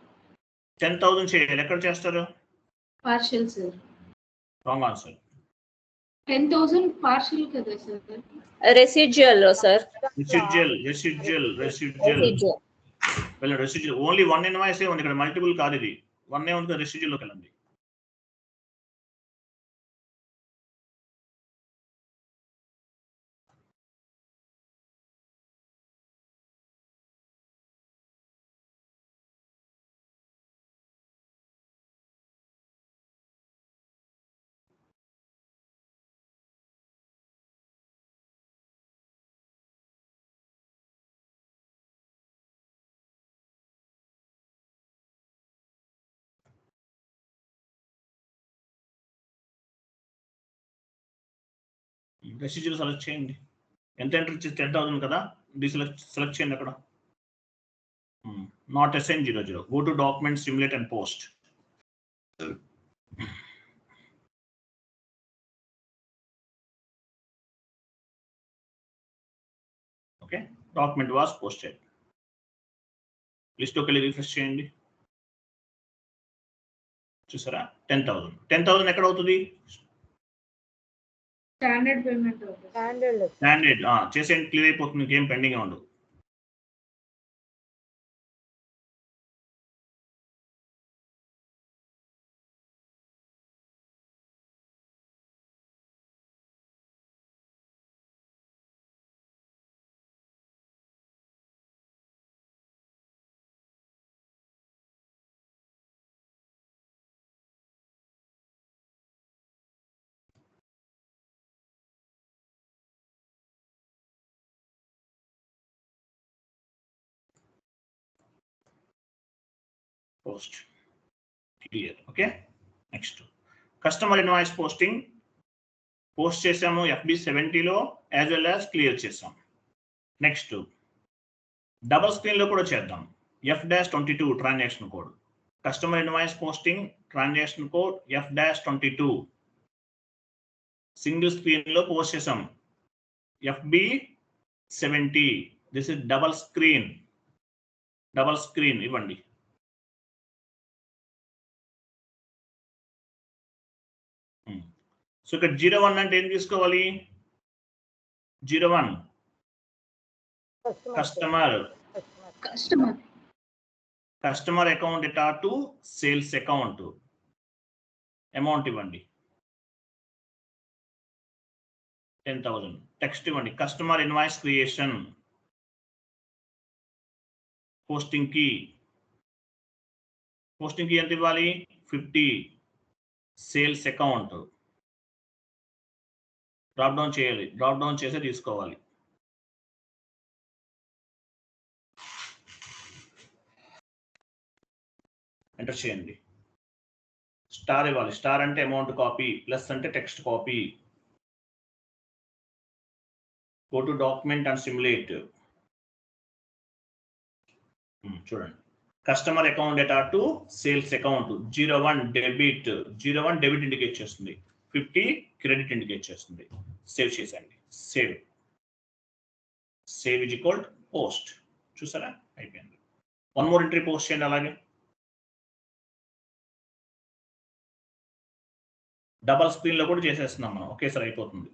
10,000 చేయాలి. ఎక్కడ చేస్తారు? Partial sir. Wrong answer. 10,000 partial కదా సార్? Residual sir. రెసిడ్యువల్ వెళ్ళండి. రెసిడ్యువల్ ఓన్లీ 1 ఇన్వాయిస్ ఉంది ఇక్కడ, మల్టిపుల్ కాదు ఇది. 1 ఉంది కదా, రెసిడ్యువల్లోకి వెళ్ళండి. రెసిడ్యువల్ సెలెక్ట్ చేయండి. ఎంత ఎంటర్ ఇచ్చి 10,000 కదా, సెలెక్ట్ చేయండి అక్కడ. Not assign 00. Go to document, simulate and post. Okay, document was posted. లిస్ట్లోకి వెళ్ళి రిఫ్రెష్ చేయండి. చూసారా? 10,000 ఎక్కడ అవుతుంది? Standard payment. స్టాండర్డ్ చేసేయండి. క్లియర్ అయిపోతుంది. ఏం పెండింగ్ ఉండదు. Post clear. Okay, next customer invoice posting post చేసాము FB70లో, యాజ్ వెల్ యాజ్ క్లియర్ చేసాం. నెక్స్ట్ డబల్ స్క్రీన్లో కూడా చేద్దాం. F-22 transaction code. Customer invoice posting transaction code F-22 single screen లో పోస్ట్ చేసాం. FB70 this is double screen ఇవ్వండి. సో ఇక్కడ 01 అంటే ఏం తీసుకోవాలి? 01 customer account data to sales account amount ఇవ్వండి 10,000. టెక్స్ట్ ఇవ్వండి. కస్టమర్ ఇన్వాయిస్ క్రియేషన్ పోస్టింగ్ కి ఎంత ఇవ్వాలి? 50. సేల్స్ అకౌంట్ డ్రాప్ డౌన్ చేయాలి. డ్రాప్ డౌన్ చేసి తీసుకోవాలి. ఎంటర్ చేయండి. స్టార్ ఇవ్వాలి. స్టార్ అంటే అమౌంట్ కాపీ, ప్లస్ అంటే text copy. Go to document and simulate. చూడండి customer account data to sales account 01 debit indicate చేస్తుంది, 50 క్రెడిట్ ఇండికేట్ చేస్తుంది. సేవ్ చేసండి. Save is equal post. చూసారా అయిపోయింది. వన్ మోర్ ఎంట్రీ పోస్ట్ చేయండి. అలాగే డబల్ స్క్రీన్ లో కూడా చేసేస్తున్నాం మనం, ఒకేసారి అయిపోతుంది.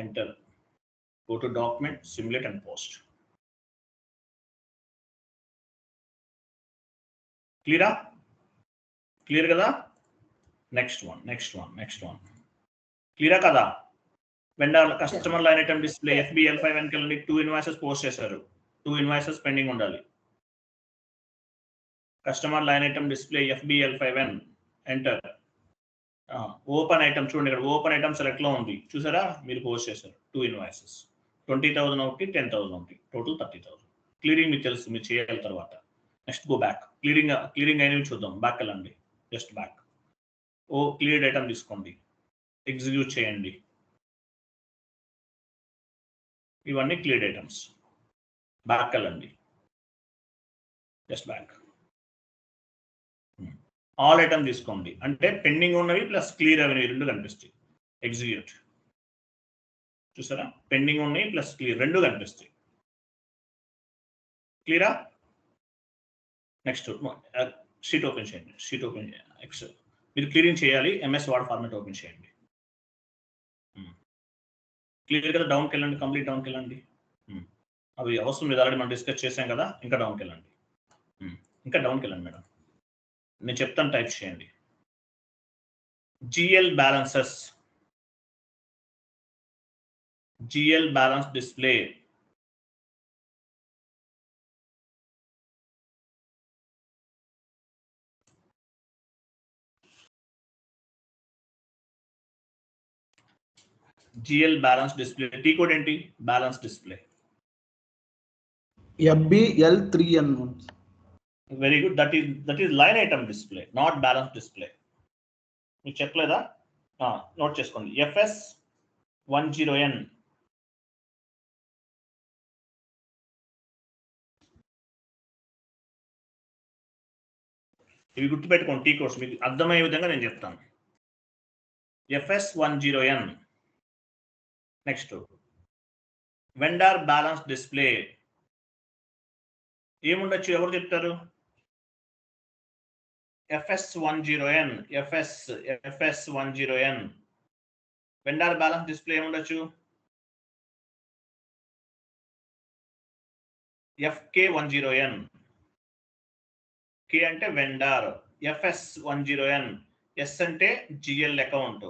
Enter. Go to document, simulate and post. Clear kada? Next one. Clear kada? Vendor customer line item display FBL5 kelandi 2 invoices post chesaru. 2 invoices pending undali. Customer line item display FBL5N. Enter. Open item చూడండి. ఇక్కడ ఓపెన్ ఐటమ్ సెలెక్ట్ లో ఉంది. చూసారా? మీరు పోస్ట్ చేశారు 2 ఇన్వాయిసెస్, 20,000 ఒకటి, 10,000 ఒకటి, టోటల్ 30,000. క్లియరింగ్ మీకు తెలుసు, మీరు చేయాలి తర్వాత. Next go back. క్లియరింగ్ అయినవి చూద్దాం. బ్యాక్ వెళ్ళండి. Just back. క్లియర్డ్ ఐటమ్ తీసుకోండి, ఎగ్జిక్యూట్ చేయండి. ఇవన్నీ క్లియర్డ్ ఐటమ్స్. బ్యాక్ వెళ్ళండి. Just back. ఆల్ ఐటమ్ తీసుకోండి. అంటే పెండింగ్ ఉన్నవి ప్లస్ క్లియర్ అయినవి రెండు కనిపిస్తాయి. ఎగ్జిక్యూట్. చూసారా? పెండింగ్ ఉన్నాయి ప్లస్ క్లియర్ రెండు కనిపిస్తాయి. క్లియరా? నెక్స్ట్ షీట్ ఓపెన్ చేయండి. ఎక్సెల్ మీరు క్లియరింగ్ చేయాలి. MS వర్డ్ ఫార్మాట్ ఓపెన్ చేయండి. క్లియర్ కదా? డౌన్కి వెళ్ళండి. కంప్లీట్ డౌన్కి వెళ్ళండి. అవి అవసరం లేదు, ఆల్రెడీ మనం డిస్కస్ చేసాం కదా. ఇంకా డౌన్కి వెళ్ళండి. మేడం నేను చెప్తాను, టైప్ చేయండి. GL balance display. GL balance display. T code ఏంటి? Balance display. FBL3N. Very good. That is line item display, not balance display. మీకు చెప్పలేదా? నోట్ చేసుకోండి. FS10N. ఇవి గుర్తుపెట్టుకోండి. టీ కోర్స్ మీకు అర్థమయ్యే విధంగా నేను చెప్తాను. FS10N. Next vendor balance display ఏముండొచ్చు? ఎవరు చెప్తారు? FS10N. FS10N. Vendor balance display ఏముండొచ్చు? FK10N. K అంటే వెండర్, FS10N. S అంటే GL account.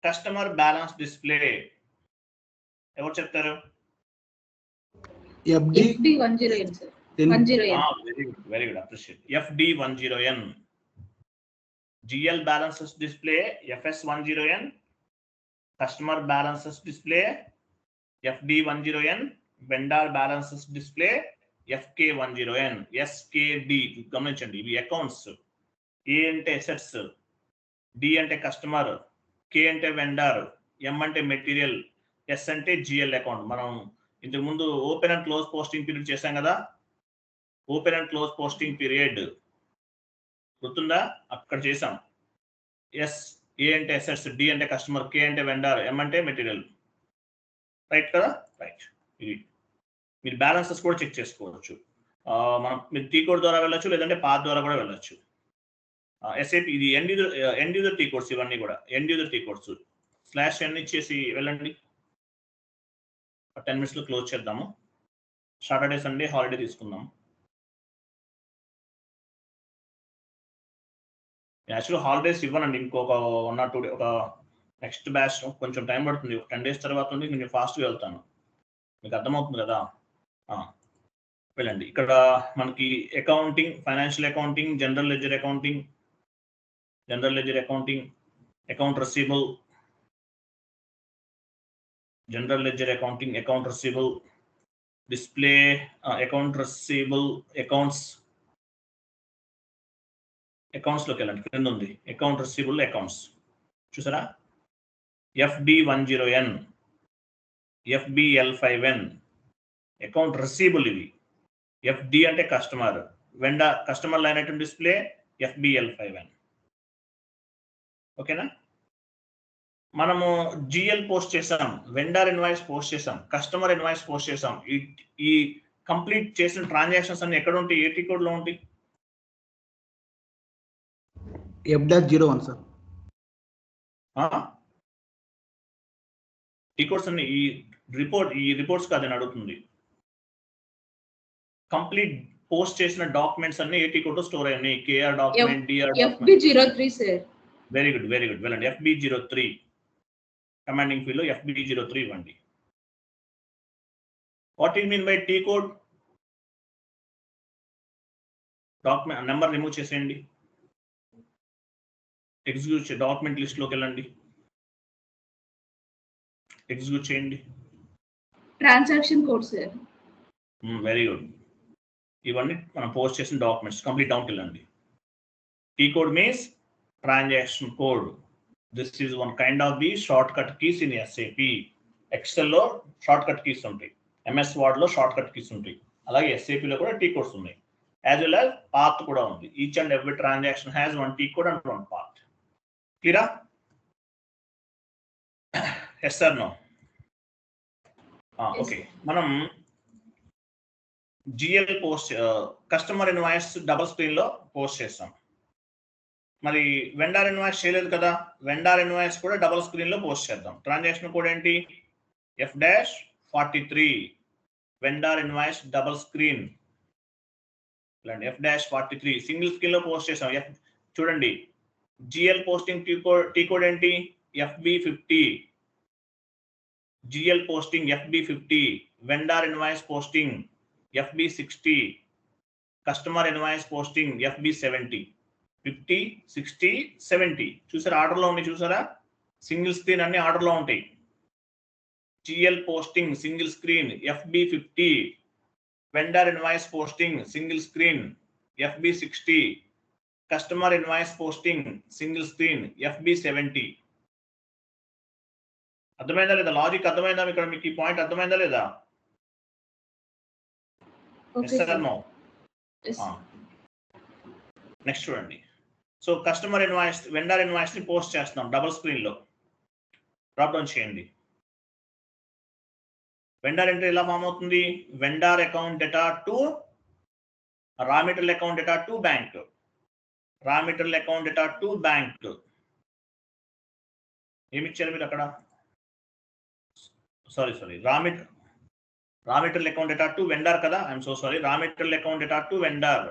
Customer balance display ఎవరు చెప్తారు? FD FD 10N sir. 10N. Very good. Appreciate. FD10N. GL balances display FS10N. Customer balances display FD10N. Vendor balances display FK10N. SKD గమనించండి ఇవి అకౌంట్స్. A అంటే అసెట్స్, D అంటే కస్టమర్, K అంటే వెండర్, M అంటే మెటీరియల్, S అంటే GL అకౌంట్. మనం ఇంతకు ముందు open and close posting period చేశాం కదా. Open and close posting period గుర్తుందా? అక్కడ చేసాం. A అంటే అసెట్స్, D అంటే కస్టమర్, K అంటే వెండర్, M అంటే మెటీరియల్. రైట్ కదా? రైట్. ఇది మీరు బ్యాలెన్సెస్ కూడా చెక్ చేసుకోవచ్చు. మనం మీరు టీ కోడ్ ద్వారా వెళ్ళొచ్చు, లేదంటే పాత్ ద్వారా కూడా వెళ్ళొచ్చు. ఎస్ఏపి ఇది ఎండ్ యూజర్ టీ కోడ్స్, ఇవన్నీ కూడా end user T codes. /n ఇచ్చేసి వెళ్ళండి. 10 minutes లో క్లోజ్ చేద్దాము. సాటర్డే సండే హాలిడే తీసుకుందాం. యాక్చువల్ హాలిడేస్ ఇవ్వనండి, ఇంకొక 1 or 2 డే, ఒక నెక్స్ట్ బ్యాచ్ కొంచెం టైం పడుతుంది. 10 days తర్వాత నుండి నేను ఫాస్ట్గా వెళ్తాను. మీకు అర్థమవుతుంది కదా? వెళ్ళండి. ఇక్కడ మనకి accounting, financial accounting, general ledger accounting, account receivable, general ledger accounting, account receivable, display, account receivable, అకౌంట్స్లోకి వెళ్ళండి. కింద ఉంది అకౌంట్ రిసీవబుల్ అకౌంట్స్, చూసారా? FD10N, FBL5N అకౌంట్ రిసీవబుల్ ఇవి. FD అంటే customer, vendor customer line item display FBL5N. ఓకేనా? మనము GL పోస్ట్ చేసాం, వెండర్ ఇన్వాయిస్ పోస్ట్ చేసాం, కస్టమర్ ఇన్వాయిస్ పోస్ట్ చేసాం. ఈ కంప్లీట్ చేసిన ట్రాన్సాక్షన్స్ అన్ని ఎక్కడ ఉంటాయి? ఏటీ కోడ్ లో ఉంటాయి. F-01 sir. టీ కోడ్స్ అన్ని ఈ రిపోర్ట్స్ కాదని అడుగుతుంది. కంప్లీట్ పోస్ట్ చేసిన డాక్యుమెంట్స్ అన్ని ఏటీ కోడ్ లో స్టోర్ అయ్యాయి. KR document, DR document. FB03 sir. Very good. వెళ్ళండి. FB03 కమాండింగ్ ఫీల్డ్ లో FB03 ఇవ్వండి. What you mean by T code? Document number remove చేసేయండి. ఎగ్జిక్యూట్ డాక్యుమెంట్ లిస్ట్ లోకి వెళ్ళండి, ఎగ్జిక్యూట్ చేయండి. Transaction code sir. Very good. ఇవన్నీ మనం పోస్ట్ చేసిన డాక్యుమెంట్స్. కంప్లీట్ డౌన్కి వెళ్ళండి. T code means transaction code. This is one kind of the shortcut keys in SAP. ఎక్సెల్లో షార్ట్ కట్ కీస్ ఉంటాయి, MS Word లో షార్ట్ కట్ కీస్ ఉంటాయి, అలాగే SAP లో కూడా టీ కోడ్స్ ఉన్నాయి. యాజ్ వెల్ యాజ్ పాత్ కూడా ఉంది. Each and every transaction has one T code and one path. క్లియరా? Yes sir, no? ఓకే. మనం GL post, customer invoice double screen లో పోస్ట్ చేస్తాం. మరి వెండర్ ఇన్వాయిస్ చేయలేదు కదా, వెండర్ ఇన్వాయిస్ కూడా డబుల్ స్క్రీన్ లో పోస్ట్ చేద్దాం. ట్రాన్సాక్షన్ కోడ్ ఏంటి? F-43. Vendor invoice double screen F-43 single screen లో పోస్ట్ చేసాం. చూడండి, GL పోస్టింగ్ టీ కోడ్ ఏంటి? FB50. GL posting FB50, vendor invoice posting FB60, customer invoice posting FB70. 50, 60, 70 చూసారా? ఆర్డర్ లో ఉన్నాయి. చూసారా? సింగిల్ స్క్రీన్ అన్ని ఆర్డర్ లో ఉంటాయి. GL posting single screen FB50, vendor invoice posting single screen FB60, customer invoice posting single screen FB70. అర్థమైందా లేదా? లాజిక్ అర్థమైందా? ఇక్కడ మీకు ఈ పాయింట్ అర్థమైందా లేదా? నెక్స్ట్ చూడండి. So customer invoice, vendor invoice ని పోస్ట్ చేస్తున్నాం డబుల్ స్క్రీన్ లో. డ్రాప్ డౌన్ చేయండి. వెండర్ ఎంట్రీ ఎలా ఫామ్ అవుతుంది? Vendor account data to raw material account data to bank, raw material account data to bank. ఏమి ఇచ్చారు మీరు అక్కడ? Sorry, raw material account data to vendor కదా. I'm so sorry. Raw material account data to vendor,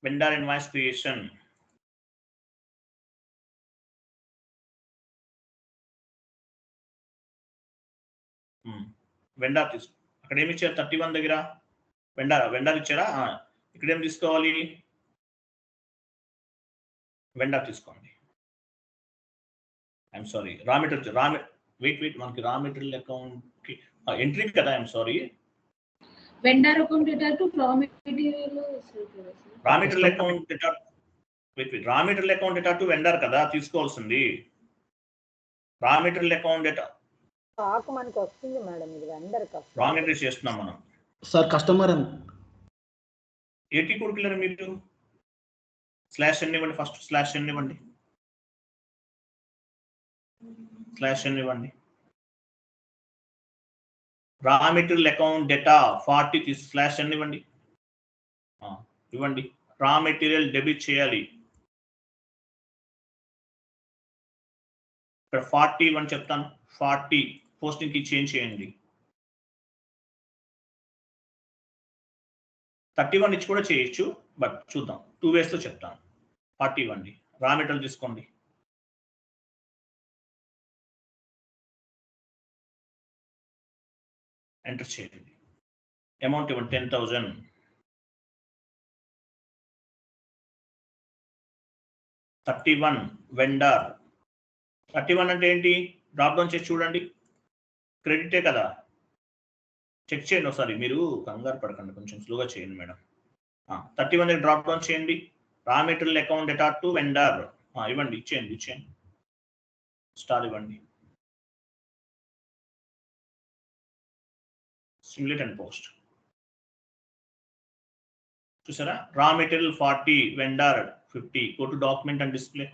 vendor invoice creation. Vendor తీసుకో. అక్కడ ఏమి ఇచ్చారు 31 దగ్గర వెండార్ ఇచ్చారా? ఇక్కడ ఏం తీసుకోవాలి? వెండార్ తీసుకోండి. I'm sorry, raw material wait మనకి రా మెటీరియల్ అకౌంట్ ఎంట్రీ కదా. I'm sorry, vendor account data to raw material raw material account data raw material account data to vendor కదా తీసుకోవాల్సింది. రా మెటీరియల్ అకౌంట్ డేటా స్టాక్ మనకి వస్తుంది మేడం, ఇది వెండర్ రాంగ్ ఎంట్రీస్ చేస్తున్నాం మనం. సార్ కస్టమర్ ఏటీ కొడుకులరు మీరు స్లాష్ ఎన్ ఇవ్వండి. ఫస్ట్ స్లాష్ ఎన్ ఇవ్వండి. స్లాష్ ఎన్ ఇవ్వండి. రా మెటీరియల్ అకౌంట్ డేటా 40 తీసి స్లాష్ ఎన్ ఇవ్వండి. ఇవ్వండి. రా మెటీరియల్ డెబిట్ చేయాలి. ఇక్కడ 40 ఇవ్వండి చెప్తాను. 40 పోస్టింగ్ కి చేంజ్ చేయండి. 31 ఇచ్చి కూడా చేయొచ్చు, బట్ చూద్దాం 2 ways లో చెప్తాను. 40 ఇవ్వండి. రా మెటీరియల్ తీసుకోండి. ఎంటర్ చేయండి. అమౌంట్ ఇవ్వండి 10,000. 31 వెండర్. 31 అంటే ఏంటి? డ్రాప్ డౌన్ చేసి చూడండి. క్రెడిటే కదా, చెక్ చేయండి ఒకసారి. మీరు కంగారు పడకండి, కొంచెం స్లోగా చేయండి మేడం. 31 డ్రాప్ డౌన్ చేయండి. Raw material account data to vendor ఇవ్వండి. ఇచ్చేయండి. స్టార్ ఇవ్వండి. Simulate and post. చూసారా? Raw material 40 vendor 50. Go to document and display.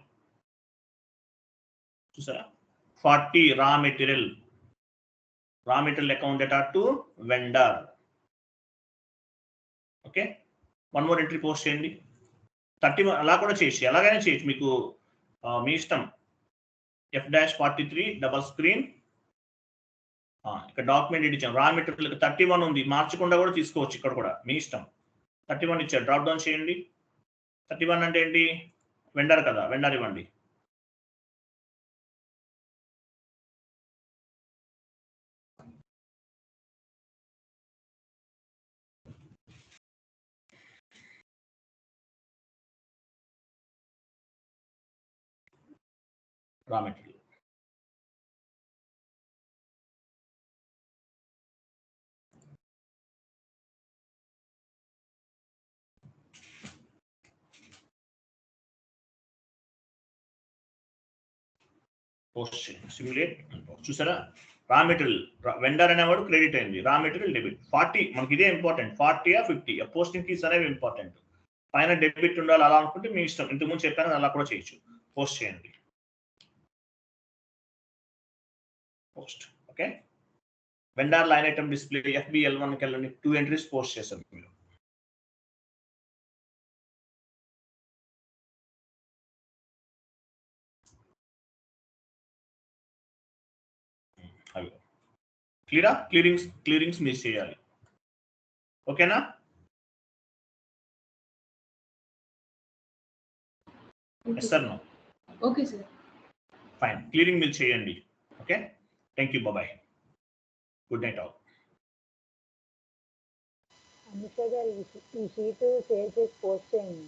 చూసారా? 40 raw material account data to vendor. Okay, 1 more entry post చేయండి. 31 అలా కూడా చేయొచ్చు, ఎలాగైనా చేయొచ్చు, మీకు మీ ఇష్టం. F-43 double screen. ఇక్కడ డాక్యుమెంట్ ఇచ్చాం. రా మెటీరియల్ 31 ఉంది, మార్చకుండా కూడా తీసుకోవచ్చు. ఇక్కడ కూడా మీ ఇష్టం. 31 ఇచ్చారు. డ్రాప్ డౌన్ చేయండి. 31 అంటే ఏంటి? వెండర్ కదా, వెండర్ ఇవ్వండి. Raw material. పోస్ట్ చేయండి. సిమ్యులేట్. చూసారా? రా మెటీరియల్ వెండర్ అనేవాడు క్రెడిట్ అయింది. Raw material debit. 40 మనకి ఇదే ఇంపార్టెంట్. 40 50 పోస్టింగ్ ఫీస్ అనేవి ఇంపార్టెంట్. పైన డెబిట్ ఉండాలి అలా అనుకుంటే మీ ఇష్టం. ఇంతకుముందు చెప్పాను అలా కూడా చేయొచ్చు. పోస్ట్ చేయండి. Post. Okay, vendor line item display FBL1కి వెళ్ళండి. 2 ఎంట్రీస్ పోస్ట్ చేశారు మీరు. క్లియరా? క్లియరింగ్స్ మీరు చేయాలి. ఓకేనా? Yes sir? No? Okay sir. Fine. Clearing మీరు చేయండి. Okay, thank you. Bye. Good night all. Amisha గారు ఈ షీట్ షేర్ చేసి పోస్ట్ చేయండి.